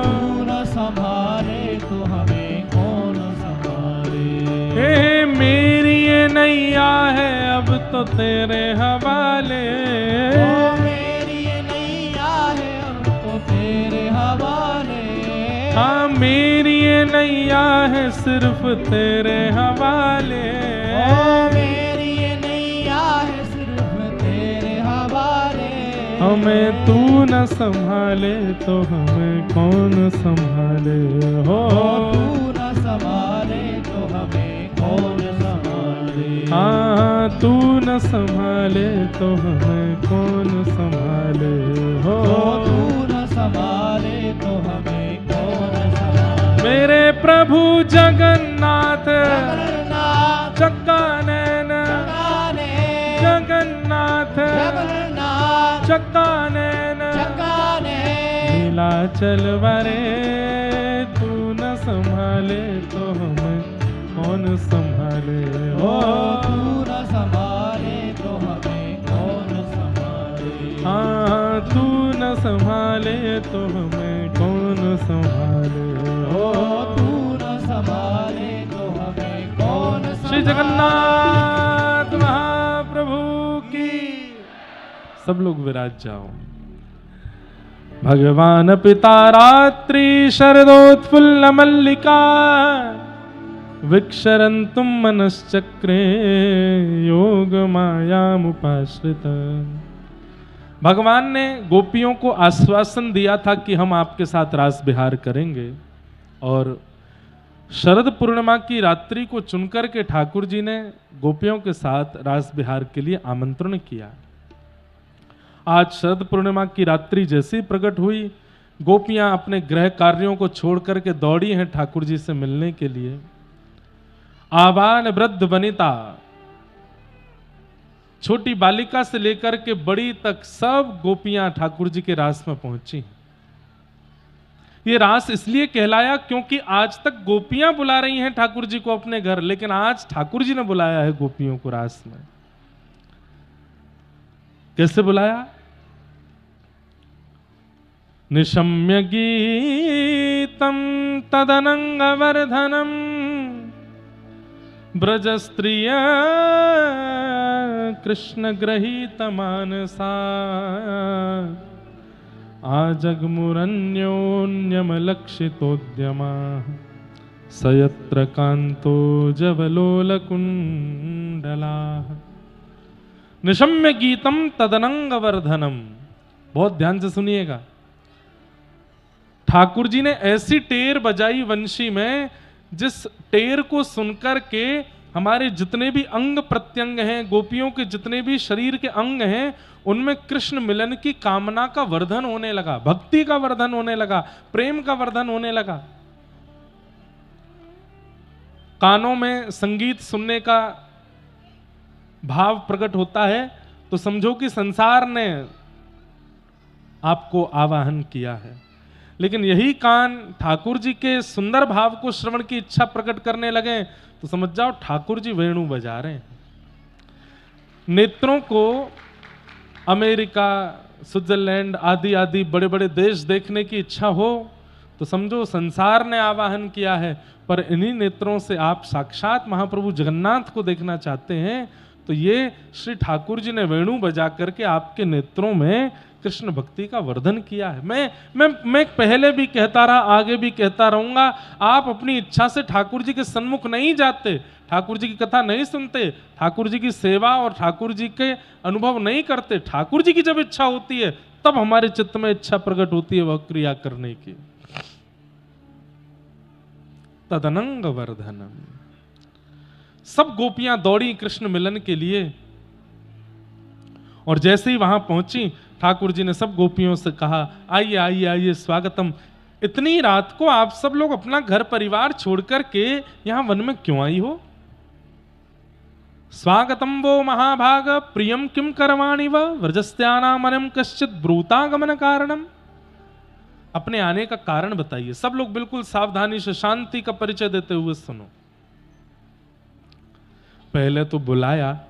तू न संभाले तो हमें कौन संभाले। हे मेरी ये नैया है अब तो तेरे हवाले, ओ मेरी ये नैया है अब तो तेरे हवाले। हाँ मेरी ये नैया है सिर्फ तेरे हवाले, ओ मेरी ये नैया है सिर्फ तेरे हवाले। हमें तू न संभाले तो हमें कौन संभाले हो, तू न संभाले तो हमें कौन संभाले। हाँ तू न संभाले तो हमें कौन संभाले हो, तू न संभाले तो हमें कौन संभाले। मेरे प्रभु जगन्नाथ जगन्नाथ चक्का नैन, जगन्नाथ जगन्नाथ चक्का नैन, जगाने। नीलाचल वरे तू न संभाले तो हमें कौन संभाले हो, तू न संभाले तो हमें कौन संभाले। हाँ तू न संभाले तो हमें कौन संभाले हो, तू न संभाले तो हमें कौन संभाले। श्री जगन्नाथ महाप्रभु की। सब लोग विराज जाओ। भगवान पिता रात्रि शरदोत्फुल्ल मल्लिका, विक्षरन्तुम मनश्चक्रे योग मायामुपाश्रित। भगवान ने गोपियों को आश्वासन दिया था कि हम आपके साथ रास विहार करेंगे, और शरद पूर्णिमा की रात्रि को चुनकर के ठाकुर जी ने गोपियों के साथ रास विहार के लिए आमंत्रण किया। आज शरद पूर्णिमा की रात्रि जैसे ही प्रकट हुई, गोपियां अपने गृह कार्यों को छोड़ करके दौड़ी हैं ठाकुर जी से मिलने के लिए। आबाल वृद्ध वनिता, छोटी बालिका से लेकर के बड़ी तक सब गोपियां ठाकुर जी के रास में पहुंची। ये रास इसलिए कहलाया क्योंकि आज तक गोपियां बुला रही हैं ठाकुर जी को अपने घर, लेकिन आज ठाकुर जी ने बुलाया है गोपियों को रास में। कैसे बुलाया? निशम्य गीतम तदनंग वर्धनम, ब्रज स्त्रिय कृष्ण गृहीत मानसा, आजग्मुरन्योन्यमलक्षितोद्यमा सयत्र कांतो जवलोलकुंडला निशम्य गीतम तदनंग वर्धनम। बहुत ध्यान से सुनिएगा। ठाकुर जी ने ऐसी टेर बजाई वंशी में, जिस टेर को सुनकर के हमारे जितने भी अंग प्रत्यंग हैं, गोपियों के जितने भी शरीर के अंग हैं, उनमें कृष्ण मिलन की कामना का वर्धन होने लगा, भक्ति का वर्धन होने लगा, प्रेम का वर्धन होने लगा। कानों में संगीत सुनने का भाव प्रकट होता है तो समझो कि संसार ने आपको आवाहन किया है। लेकिन यही कान ठाकुर जी के सुंदर भाव को श्रवण की इच्छा प्रकट करने लगे तो समझ जाओ ठाकुर जी वेणु बजा रहे हैं। नेत्रों को अमेरिका, स्विट्जरलैंड आदि आदि बड़े बड़े देश देखने की इच्छा हो तो समझो संसार ने आवाहन किया है। पर इन्हीं नेत्रों से आप साक्षात महाप्रभु जगन्नाथ को देखना चाहते हैं तो ये श्री ठाकुर जी ने वेणु बजा करके आपके नेत्रों में कृष्ण भक्ति का वर्धन किया है। मैं पहले भी कहता रहा, आगे भी कहता रहूंगा, आप अपनी इच्छा से ठाकुर जी के सन्मुख नहीं जाते, ठाकुर जी की कथा नहीं सुनते, ठाकुर जी की सेवा और ठाकुर जी के अनुभव नहीं करते। ठाकुर जी की जब इच्छा होती है तब हमारे चित्त में इच्छा प्रकट होती है वह क्रिया करने की। तदनंग वर्धनम। सब गोपियां दौड़ी कृष्ण मिलन के लिए और जैसे ही वहां पहुंची ठाकुर जी ने सब गोपियों से कहा, आइए आइए आइए, स्वागतम। इतनी रात को आप सब लोग अपना घर परिवार छोड़कर के यहां वन में क्यों आई हो? स्वागतम वो महाभाग प्रियम किम करवाणि व व्रजस्त्यानामनम कश्चित ब्रूतागमन कारणम। अपने आने का कारण बताइए। सब लोग बिल्कुल सावधानी से शांति का परिचय देते हुए सुनो। पहले तो बुलाया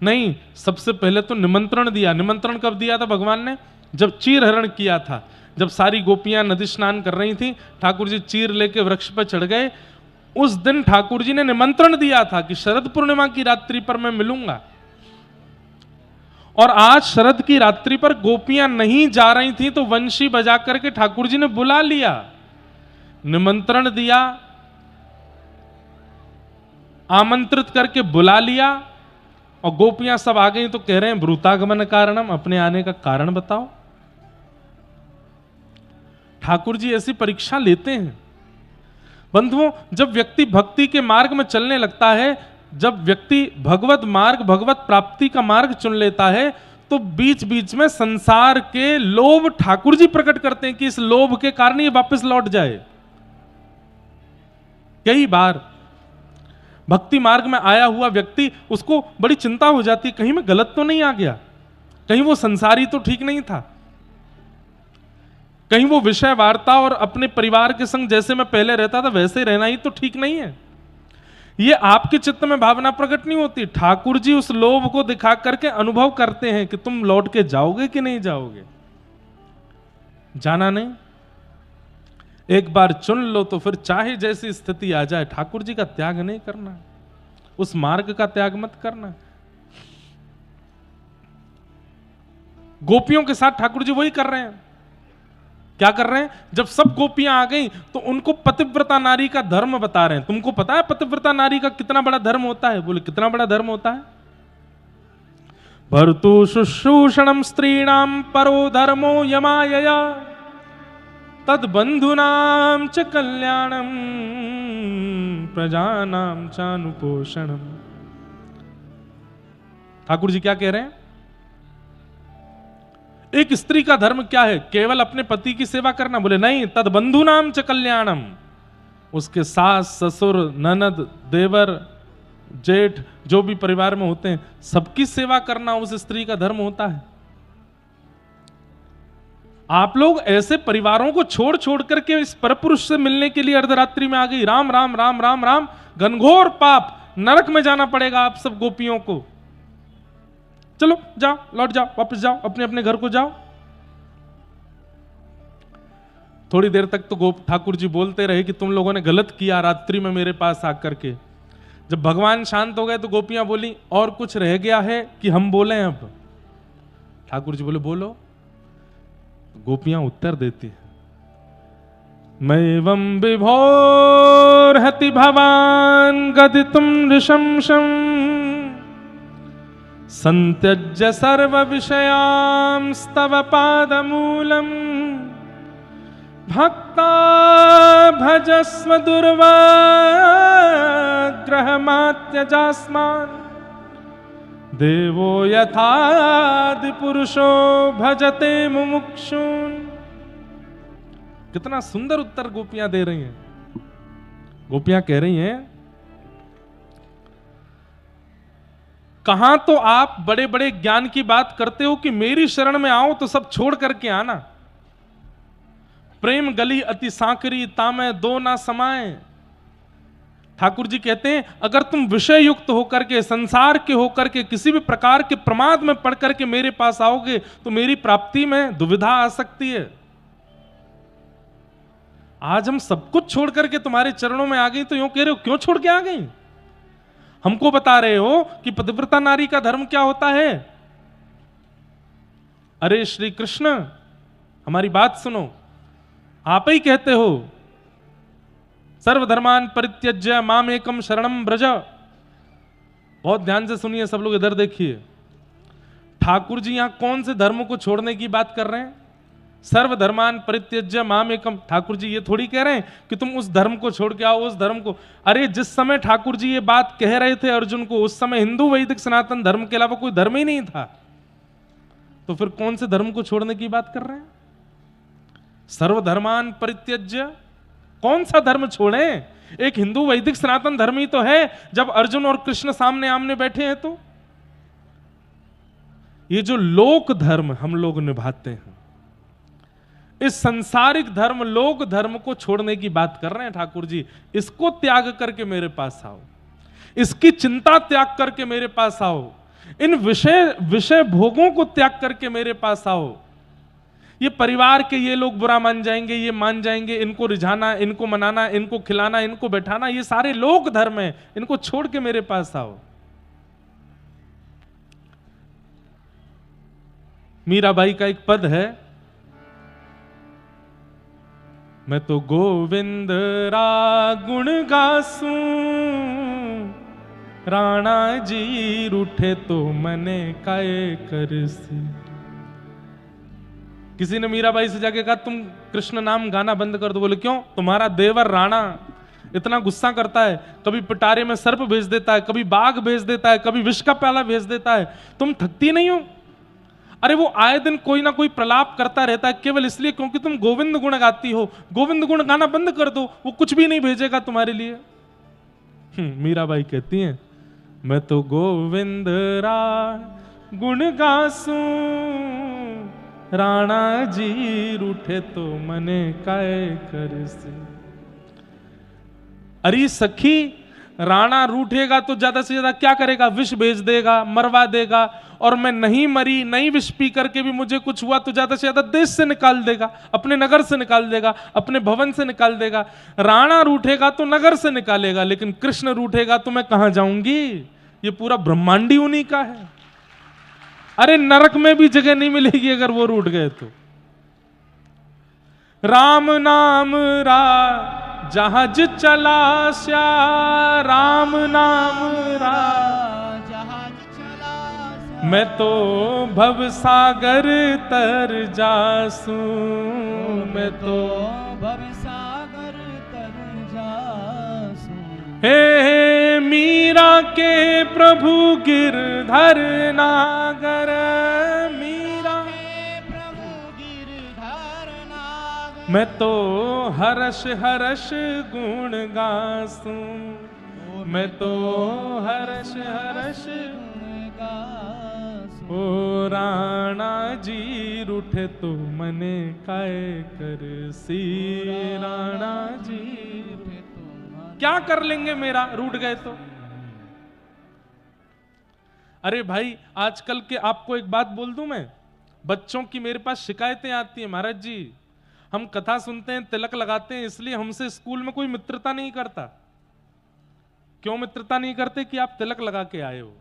नहीं, सबसे पहले तो निमंत्रण दिया। निमंत्रण कब दिया था भगवान ने? जब चीर हरण किया था, जब सारी गोपियां नदी स्नान कर रही थी, ठाकुर जी चीर लेके वृक्ष पर चढ़ गए। उस दिन ठाकुर जी ने निमंत्रण दिया था कि शरद पूर्णिमा की रात्रि पर मैं मिलूंगा। और आज शरद की रात्रि पर गोपियां नहीं जा रही थी तो वंशी बजा करके ठाकुर जी ने बुला लिया, निमंत्रण दिया, आमंत्रित करके बुला लिया और गोपियां सब आ गई तो कह रहे हैं ब्रूतागमन कारणम, अपने आने का कारण बताओ। ठाकुर जी ऐसी परीक्षा लेते हैं। बंधुओं, जब व्यक्ति भक्ति के मार्ग में चलने लगता है, जब व्यक्ति भगवत मार्ग, भगवत प्राप्ति का मार्ग चुन लेता है तो बीच बीच में संसार के लोभ ठाकुर जी प्रकट करते हैं कि इस लोभ के कारण ये वापस लौट जाए। कई बार भक्ति मार्ग में आया हुआ व्यक्ति, उसको बड़ी चिंता हो जाती है, कहीं मैं गलत तो नहीं आ गया, कहीं वो संसारी तो ठीक नहीं था, कहीं वो विषय वार्ता और अपने परिवार के संग जैसे मैं पहले रहता था वैसे रहना ही तो ठीक नहीं है। ये आपके चित्त में भावना प्रकट नहीं होती। ठाकुर जी उस लोभ को दिखा करके अनुभव करते हैं कि तुम लौट के जाओगे कि नहीं जाओगे। जाना नहीं, एक बार चुन लो तो फिर चाहे जैसी स्थिति आ जाए ठाकुर जी का त्याग नहीं करना, उस मार्ग का त्याग मत करना। गोपियों के साथ ठाकुर जी वही कर रहे हैं। क्या कर रहे हैं? जब सब गोपियां आ गई तो उनको पतिव्रता नारी का धर्म बता रहे हैं। तुमको पता है पतिव्रता नारी का कितना बड़ा धर्म होता है? बोले कितना बड़ा धर्म होता है? भर्तु शुश्रूषणम स्त्रीणाम परो धर्मो यमायया तद बंधुनाम च कल्याणम प्रजानाम चानुपोषणम। ठाकुर जी क्या कह रहे हैं? एक स्त्री का धर्म क्या है? केवल अपने पति की सेवा करना? बोले नहीं, तद बंधुनाम च कल्याणम, उसके सास ससुर ननद देवर जेठ जो भी परिवार में होते हैं सबकी सेवा करना उस स्त्री का धर्म होता है। आप लोग ऐसे परिवारों को छोड़ छोड़ करके इस परपुरुष से मिलने के लिए अर्धरात्रि में आ गई। राम राम राम राम राम, घनघोर पाप, नरक में जाना पड़ेगा आप सब गोपियों को। चलो जाओ, लौट जाओ, वापस जाओ, अपने अपने घर को जाओ। थोड़ी देर तक तो गोप ठाकुर जी बोलते रहे कि तुम लोगों ने गलत किया रात्रि में मेरे पास आकर के। जब भगवान शांत हो गए तो गोपियां बोली और कुछ रह गया है कि हम बोले अब? ठाकुर जी बोले बोलो। गोपियां उत्तर देती है, मैवं विभोर्हति भवान गदितुम नृशंसं संत्यज्य सर्व विषयांस्तव पादमूलम् भक्ता भजस्व दुर्वाग्रहमात्यजास्मान् देवो यथादि पुरुषो भजते मुमुक्षून्। कितना सुंदर उत्तर गोपियां दे रही हैं। गोपियां कह रही हैं, कहां तो आप बड़े बड़े ज्ञान की बात करते हो कि मेरी शरण में आओ तो सब छोड़ करके आना। प्रेम गली अति सांकरी तामे दो ना समाए। ठाकुर जी कहते हैं, अगर तुम विषय युक्त होकर के, संसार के होकर के, किसी भी प्रकार के प्रमाद में पढ़ करके मेरे पास आओगे तो मेरी प्राप्ति में दुविधा आ सकती है। आज हम सब कुछ छोड़ करके तुम्हारे चरणों में आ गई तो यूं कह रहे हो क्यों छोड़ के आ गई? हमको बता रहे हो कि पतिव्रता नारी का धर्म क्या होता है। अरे श्री कृष्ण, हमारी बात सुनो, आप ही कहते हो सर्वधर्मान परित्यज्य माम एकम शरणम ब्रज। बहुत ध्यान से सुनिए सब लोग, इधर देखिए। ठाकुर जी यहां कौन से धर्म को छोड़ने की बात कर रहे हैं? सर्वधर्मान परित्यज्य माम एकम। ठाकुर जी ये थोड़ी कह रहे हैं कि तुम उस धर्म को छोड़ के आओ, उस धर्म को। अरे जिस समय ठाकुर जी ये बात कह रहे थे अर्जुन को, उस समय हिंदू वैदिक सनातन धर्म के अलावा कोई धर्म ही नहीं था। तो फिर कौन से धर्म को छोड़ने की बात कर रहे हैं? सर्वधर्मान परित्यज्य, कौन सा धर्म छोड़े? एक हिंदू वैदिक सनातन धर्म ही तो है। जब अर्जुन और कृष्ण सामने आमने बैठे हैं तो ये जो लोक धर्म हम लोग निभाते हैं, इस संसारिक धर्म लोक धर्म को छोड़ने की बात कर रहे हैं ठाकुर जी। इसको त्याग करके मेरे पास आओ, इसकी चिंता त्याग करके मेरे पास आओ, इन विषय भोगों को त्याग करके मेरे पास आओ। ये परिवार के ये लोग बुरा मान जाएंगे, ये मान जाएंगे, इनको रिझाना, इनको मनाना, इनको खिलाना, इनको बैठाना, ये सारे लोक धर्म है, इनको छोड़ के मेरे पास आओ। मीराबाई का एक पद है, मैं तो गोविंद रा गुण गासूं, राणा जी रूठे तो मने काये करसी। किसी ने मीराबाई से जाके कहा तुम कृष्ण नाम गाना बंद कर दो। बोले क्यों? तुम्हारा देवर राणा इतना गुस्सा करता है, कभी पिटारे में सर्प भेज देता है, कभी बाघ भेज देता है, कभी विष का प्याला भेज देता है, तुम थकती नहीं हो? अरे वो आए दिन कोई ना कोई प्रलाप करता रहता है, केवल इसलिए क्योंकि तुम गोविंद गुण गाती हो। गोविंद गुण गाना बंद कर दो, वो कुछ भी नहीं भेजेगा तुम्हारे लिए। मीराबाई कहती हैं, मैं तो गोविंद रा गुण गासूं, राणा जी रूठे तो मने काय करसी। अरे सखी, राणा रूठेगा तो ज्यादा से ज्यादा क्या करेगा? विष भेज देगा, मरवा देगा। और मैं नहीं मरी, नहीं विष पी करके भी मुझे कुछ हुआ तो ज्यादा से ज्यादा देश से निकाल देगा, अपने नगर से निकाल देगा, अपने भवन से निकाल देगा। राणा रूठेगा तो नगर से निकालेगा, लेकिन कृष्ण रूठेगा तो मैं कहां जाऊंगी? ये पूरा ब्रह्मांडी उन्हीं का है। अरे नरक में भी जगह नहीं मिलेगी अगर वो रूठ गए तो। राम नाम रा जहाज चला श्या, राम नाम रा जहाज चला, मैं तो भव सागर तर जासूं, मैं तो भव सागर तर जासूं। हे मीरा के प्रभु गिरधर नागर, मीरा प्रभु गिरधर नागर, मैं तो हर्ष हर्ष गुण गासूं, मैं तो हर्ष हर्ष गुण गासूं। ओ राणा जी रूठे तो मने काय करसी, राणा जी क्या कर लेंगे मेरा रूठ गए तो। अरे भाई, आजकल के आपको एक बात बोल दूं मैं, बच्चों की मेरे पास शिकायतें आती हैं, महाराज जी हम कथा सुनते हैं, तिलक लगाते हैं, इसलिए हमसे स्कूल में कोई मित्रता नहीं करता। क्यों मित्रता नहीं करते? कि आप तिलक लगा के आए हो।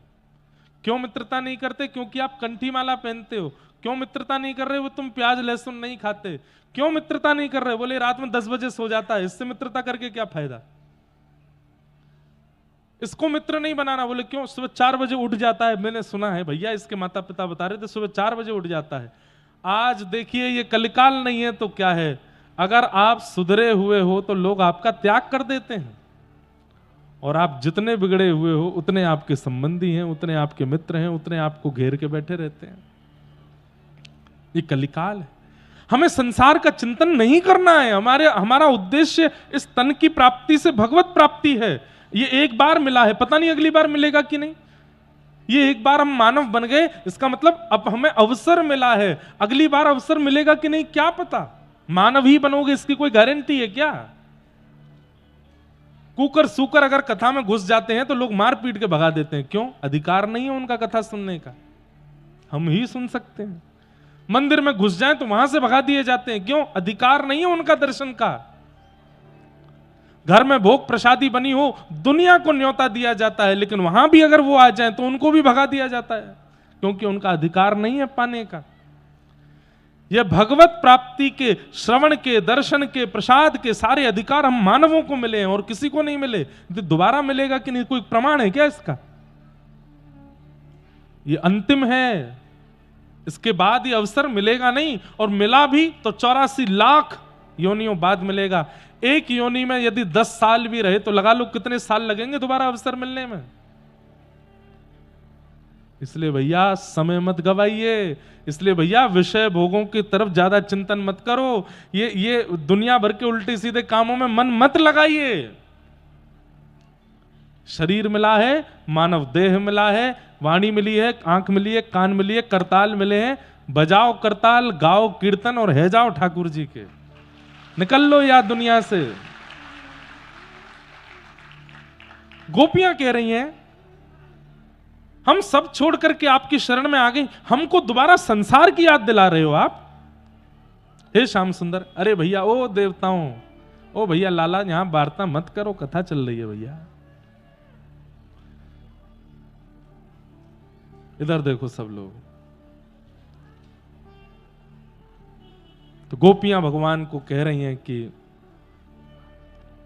क्यों मित्रता नहीं करते? क्योंकि आप कंठी माला पहनते हो। क्यों मित्रता नहीं कर रहे? वो तुम प्याज लहसुन नहीं खाते। क्यों मित्रता नहीं कर रहे? बोले रात में 10 बजे सो जाता है, इससे मित्रता करके क्या फायदा? इसको मित्र नहीं बनाना। बोले क्यों? सुबह 4 बजे उठ जाता है। मैंने सुना है भैया, इसके माता पिता बता रहे थे सुबह 4 बजे उठ जाता है। आज देखिए ये कलिकाल नहीं है तो क्या है, अगर आप सुधरे हुए हो तो लोग आपका त्याग कर देते हैं, और आप जितने बिगड़े हुए हो उतने आपके संबंधी हैं, उतने आपके मित्र हैं, उतने आपको घेर के बैठे रहते हैं। ये कलिकाल है। हमें संसार का चिंतन नहीं करना है। हमारा उद्देश्य इस तन की प्राप्ति से भगवत प्राप्ति है। ये एक बार मिला है, पता नहीं अगली बार मिलेगा कि नहीं। ये एक बार हम मानव बन गए, इसका मतलब अब हमें अवसर मिला है, अगली बार अवसर मिलेगा कि नहीं क्या पता। मानव ही बनोगे इसकी कोई गारंटी है क्या? कुकर सूकर अगर कथा में घुस जाते हैं तो लोग मार पीट के भगा देते हैं। क्यों? अधिकार नहीं है उनका कथा सुनने का। हम ही सुन सकते हैं। मंदिर में घुस जाएं तो वहां से भगा दिए जाते हैं। क्यों? अधिकार नहीं है उनका दर्शन का। घर में भोग प्रसादी बनी हो, दुनिया को न्योता दिया जाता है, लेकिन वहां भी अगर वो आ जाए तो उनको भी भगा दिया जाता है, क्योंकि उनका अधिकार नहीं है पाने का। यह भगवत प्राप्ति के, श्रवण के, दर्शन के, प्रसाद के सारे अधिकार हम मानवों को मिले हैं और किसी को नहीं मिले। दोबारा मिलेगा कि नहीं, कोई प्रमाण है क्या इसका? ये अंतिम है, इसके बाद ये अवसर मिलेगा नहीं, और मिला भी तो 84 लाख योनियों बाद मिलेगा। एक योनि में यदि 10 साल भी रहे तो लगा लो कितने साल लगेंगे दोबारा अवसर मिलने में। इसलिए भैया समय मत गवाइए। इसलिए भैया विषय भोगों की तरफ ज्यादा चिंतन मत करो। ये दुनिया भर के उल्टे सीधे कामों में मन मत लगाइए। शरीर मिला है, मानव देह मिला है, वाणी मिली है, आंख मिली है, कान मिली है, करताल मिले हैं। बजाओ करताल, गाओ कीर्तन और है जाओ ठाकुर जी के। निकल लो या दुनिया से। गोपियां कह रही हैं हम सब छोड़ करके आपकी शरण में आ गए, हमको दोबारा संसार की याद दिला रहे हो आप। हे श्याम सुंदर, अरे भैया ओ देवताओं, ओ भैया लाला, यहां वार्ता मत करो, कथा चल रही है भैया। इधर देखो सब लोग। तो गोपियां भगवान को कह रही हैं कि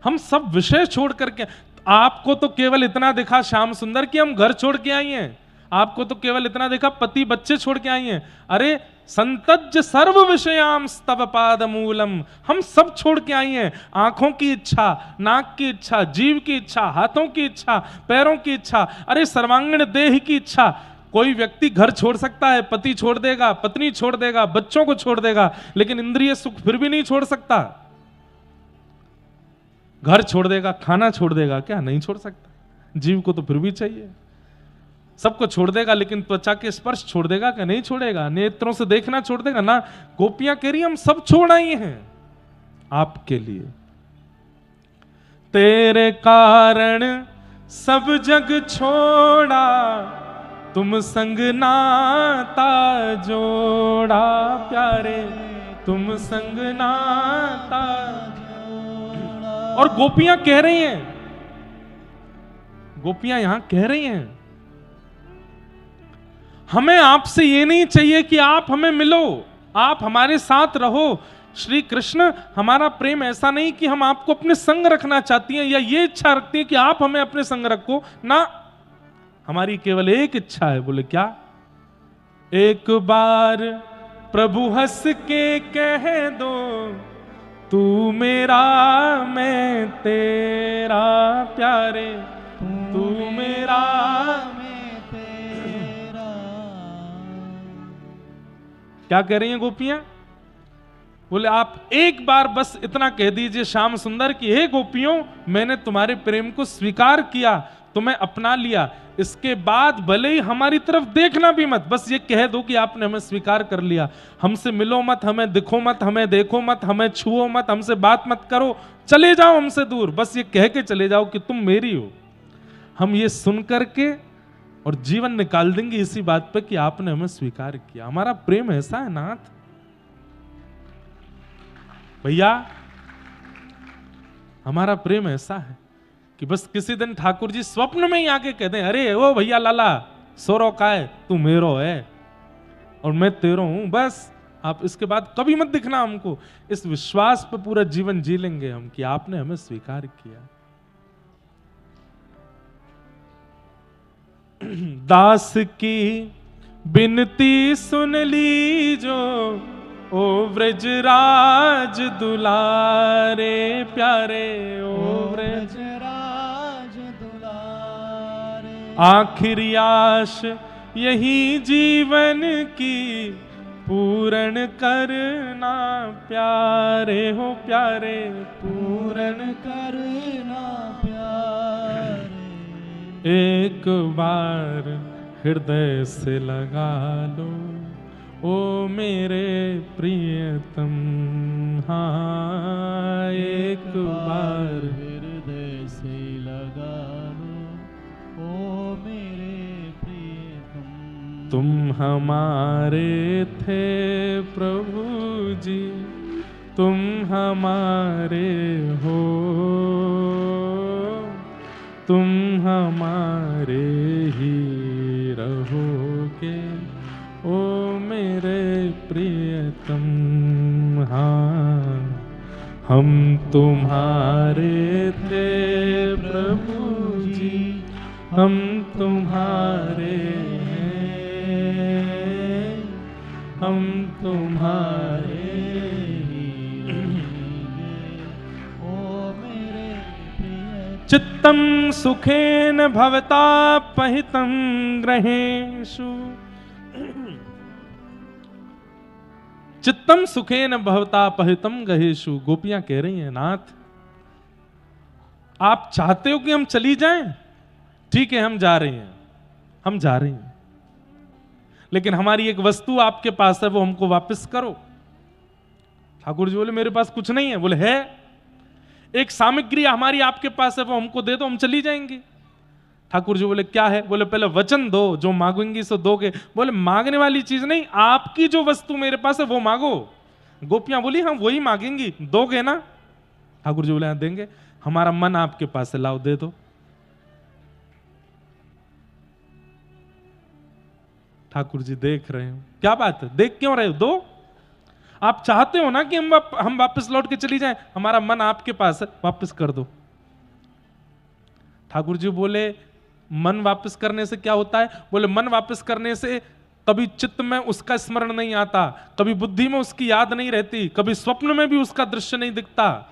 हम सब विषय छोड़ करके, आपको तो केवल इतना दिखा श्याम सुंदर कि हम घर छोड़ के आई हैं, आपको तो केवल इतना देखा पति बच्चे छोड़ के आई हैं। अरे संतज्य सर्व विषयाम स्तव पाद मूलम, हम सब छोड़ के आई हैं। आंखों की इच्छा, नाक की इच्छा, जीव की इच्छा, हाथों की इच्छा, पैरों की इच्छा, अरे सर्वांगीण देह की इच्छा। कोई व्यक्ति घर छोड़ सकता है, पति छोड़ देगा, पत्नी छोड़ देगा, बच्चों को छोड़ देगा, लेकिन इंद्रिय सुख फिर भी नहीं छोड़ सकता। घर छोड़ देगा, खाना छोड़ देगा, क्या नहीं छोड़ सकता? जीव को तो फिर भी चाहिए। सबको छोड़ देगा, लेकिन त्वचा के स्पर्श छोड़ देगा क्या? नहीं छोड़ेगा। नेत्रों से देखना छोड़ देगा ना। गोपियां कह रही हम सब छोड़ आई हैं आपके लिए। तेरे कारण सब जग छोड़ा, तुम संग नाता जोड़ा प्यारे, तुम संग नाता। और गोपियां कह रही हैं, गोपियां यहां कह रही हैं हमें आपसे ये नहीं चाहिए कि आप हमें मिलो, आप हमारे साथ रहो। श्री कृष्ण, हमारा प्रेम ऐसा नहीं कि हम आपको अपने संग रखना चाहती हैं या ये इच्छा रखती हैं कि आप हमें अपने संग रखो ना। हमारी केवल एक इच्छा है। बोले क्या? एक बार प्रभु हंस के कह दो, तू मेरा मैं तेरा प्यारे, तू मेरा मैं तेरा। क्या कह रही हैं गोपियां? बोले आप एक बार बस इतना कह दीजिए श्याम सुंदर कि हे गोपियों, मैंने तुम्हारे प्रेम को स्वीकार किया, तुम्हें अपना लिया। इसके बाद भले ही हमारी तरफ देखना भी मत, बस ये कह दो कि आपने हमें स्वीकार कर लिया। हमसे मिलो मत, हमें दिखो मत, हमें देखो मत, हमें छुओ मत, हमसे बात मत करो, चले जाओ हमसे दूर। बस ये कह के चले जाओ कि तुम मेरी हो। हम ये सुन करके और जीवन निकाल देंगे इसी बात पे कि आपने हमें स्वीकार किया। हमारा प्रेम ऐसा है नाथ भैया, हमारा प्रेम ऐसा है कि बस किसी दिन ठाकुर जी स्वप्न में ही आके कहते हैं, अरे ओ भैया लाला, सोरो का है, तू मेरो है। और मैं तेरा हूं, बस। आप इसके बाद कभी मत दिखना हमको। इस विश्वास पे पूरा जीवन जी लेंगे हम कि आपने हमें स्वीकार किया। दास की बिनती सुन लीजो, ओ व्रजराज दुलारे प्यारे, ओ व्रजराज दुलारे। आखिरी आश यही जीवन की, पूर्ण करना प्यारे हो प्यारे, पूर्ण करना प्यारे। एक बार हृदय से लगा लो, ओ मेरे प्रियतम। हाँ, एक बार हृदय से लगा लो, ओ मेरे प्रियतम। तुम हमारे थे प्रभु जी, तुम हमारे हो, तुम हमारे ही रहोगे, ओ मेरे प्रियतम। हाँ, हम तुम्हारे थे प्रभु जी, हम तुम्हारे हैं, हम तुम्हारे ओ मेरे प्रिय। चित्तम सुखेन भवता पहितम ग्रहेषु, चित्तम सुखेन भवता पहितम ग्रहेषु। गोपियां कह रही हैं, नाथ आप चाहते हो कि हम चली जाएं? ठीक है, हम जा रहे हैं, हम जा रहे हैं, लेकिन हमारी एक वस्तु आपके पास है, वो हमको वापस करो। ठाकुर जी बोले, मेरे पास कुछ नहीं है। बोले, है, एक सामग्री हमारी आपके पास है, वो हमको दे दो, हम चली जाएंगे। ठाकुर जी बोले, क्या है? बोले, पहले वचन दो, जो मांगेंगी सो दोगे। बोले, मांगने वाली चीज नहीं, आपकी जो वस्तु मेरे पास है वो मांगो। गोपियां बोली, हम वही मांगेंगी, दोगे ना? ठाकुर जी बोले, हाँ देंगे। हमारा मन आपके पास है, लाओ दे दो। ठाकुर जी देख रहे हो, क्या बात है, देख क्यों रहे हो? दो। आप चाहते हो ना कि हम वापस लौट के चली जाएं, हमारा मन आपके पास है, वापस कर दो। ठाकुर जी बोले, मन वापस करने से क्या होता है? बोले, मन वापस करने से कभी चित्त में उसका स्मरण नहीं आता, कभी बुद्धि में उसकी याद नहीं रहती, कभी स्वप्न में भी उसका दृश्य नहीं दिखता,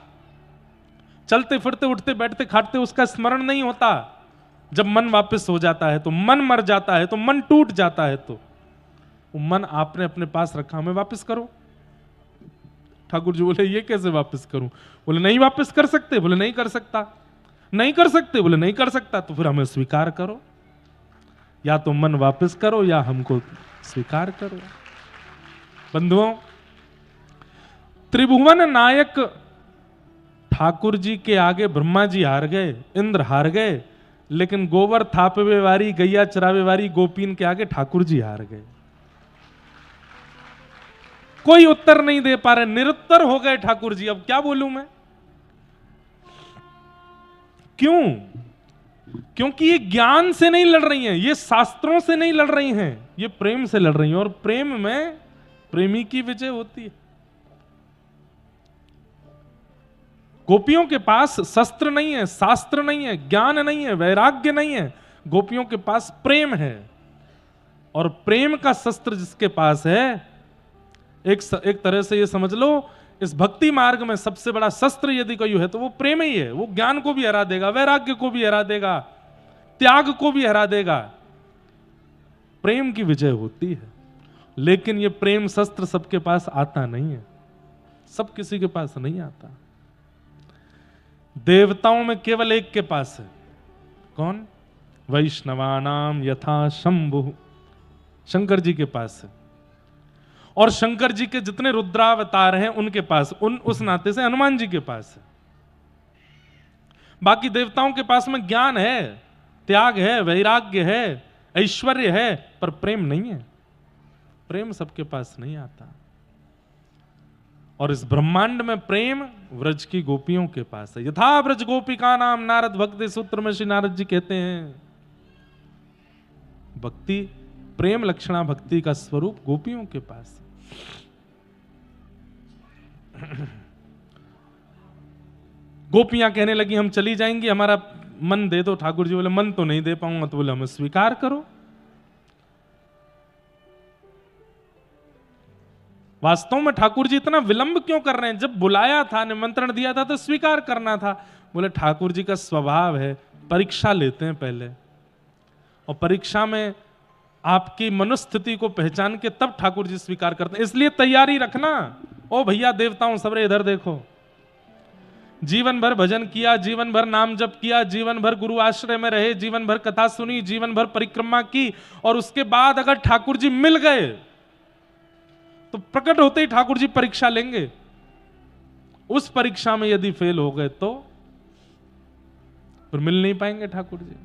चलते फिरते उठते बैठते खाते उसका स्मरण नहीं होता। जब मन वापस हो जाता है तो मन मर जाता है, तो मन टूट जाता है, तो वो मन आपने अपने पास रखा, हमें वापस करो। ठाकुर जी बोले, ये कैसे वापस करूं? बोले, नहीं वापस कर सकते। बोले, नहीं कर सकता। नहीं कर सकते? बोले, नहीं कर सकता। तो फिर हमें स्वीकार करो, या तो मन वापस करो या हमको स्वीकार करो। बंधुओं, त्रिभुवन नायक ठाकुर जी के आगे ब्रह्मा जी हार गए, इंद्र हार गए, लेकिन गोबर थापवे वारी, गैया चरावे वारी गोपीन के आगे ठाकुर जी हार गए। कोई उत्तर नहीं दे पा रहे, निरुत्तर हो गए ठाकुर जी। अब क्या बोलूं मैं? क्यों? क्योंकि ये ज्ञान से नहीं लड़ रही हैं, ये शास्त्रों से नहीं लड़ रही हैं, ये प्रेम से लड़ रही हैं, और प्रेम में प्रेमी की विजय होती है। गोपियों के पास शस्त्र नहीं है, शास्त्र नहीं है, ज्ञान नहीं है, वैराग्य नहीं है, गोपियों के पास प्रेम है। और प्रेम का शस्त्र जिसके पास है, एक तरह से ये समझ लो, इस भक्ति मार्ग में सबसे बड़ा शस्त्र यदि कोई है तो वो प्रेम ही है। वो ज्ञान को भी हरा देगा, वैराग्य को भी हरा देगा, त्याग को भी हरा देगा। प्रेम की विजय होती है। लेकिन ये प्रेम शस्त्र सबके पास आता नहीं है, सब किसी के पास नहीं आता। देवताओं में केवल एक के पास है, कौन? वैष्णवानाम यथा शंभु, शंकर जी के पास है। और शंकर जी के जितने रुद्रावतार हैं उनके पास, उस नाते से हनुमान जी के पास है। बाकी देवताओं के पास में ज्ञान है, त्याग है, वैराग्य है, ऐश्वर्य है, पर प्रेम नहीं है। प्रेम सबके पास नहीं आता। और इस ब्रह्मांड में प्रेम व्रज की गोपियों के पास है। यथा व्रज गोपिका नाम नारद भक्ति सूत्र में श्री नारद जी कहते हैं, भक्ति प्रेम लक्षणा भक्ति का स्वरूप गोपियों के पास। गोपियां कहने लगी हम चली जाएंगी, हमारा मन दे दो। ठाकुर जी बोले मन तो नहीं दे पाऊंगा। तो बोले हमें स्वीकार करो। वास्तव में ठाकुर जी इतना विलंब क्यों कर रहे हैं? जब बुलाया था, निमंत्रण दिया था तो स्वीकार करना था। बोले ठाकुर जी का स्वभाव है, परीक्षा लेते हैं पहले, और परीक्षा में आपकी मनोस्थिति को पहचान के तब ठाकुर जी स्वीकार करते हैं। इसलिए तैयारी रखना। ओ भैया देवताओं सबरे इधर देखो, जीवन भर भजन किया, जीवन भर नाम जप किया, जीवन भर गुरु आश्रय में रहे, जीवन भर कथा सुनी, जीवन भर परिक्रमा की, और उसके बाद अगर ठाकुर जी मिल गए तो प्रकट होते ही ठाकुर जी परीक्षा लेंगे। उस परीक्षा में यदि फेल हो गए तो फिर मिल नहीं पाएंगे ठाकुर जी।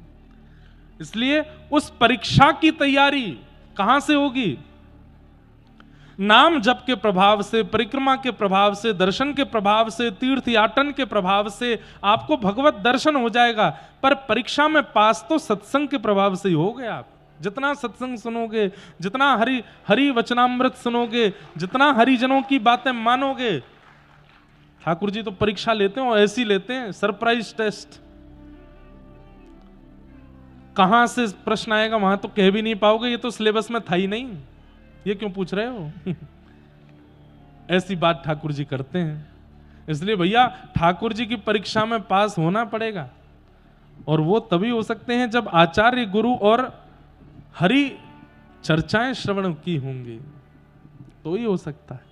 इसलिए उस परीक्षा की तैयारी कहां से होगी? नाम जप के प्रभाव से, परिक्रमा के प्रभाव से, दर्शन के प्रभाव से, तीर्थ याटन के प्रभाव से आपको भगवत दर्शन हो जाएगा। पर परीक्षा में पास तो सत्संग के प्रभाव से ही हो गए। आप जितना सत्संग सुनोगे, जितना हरि वचनामृत सुनोगे, जितना हरिजनों की बातें मानोगे, ठाकुर जी तो परीक्षा लेते हैं और ऐसी लेते हैं, सरप्राइज टेस्ट। कहां से प्रश्न आएगा वहां तो कह भी नहीं पाओगे, ये तो सिलेबस में था ही नहीं, ये क्यों पूछ रहे हो? ऐसी बात ठाकुर जी करते हैं। इसलिए भैया ठाकुर जी की परीक्षा में पास होना पड़ेगा, और वो तभी हो सकते हैं जब आचार्य गुरु और हरि चर्चाएं श्रवण की होंगी, तो ही हो सकता है।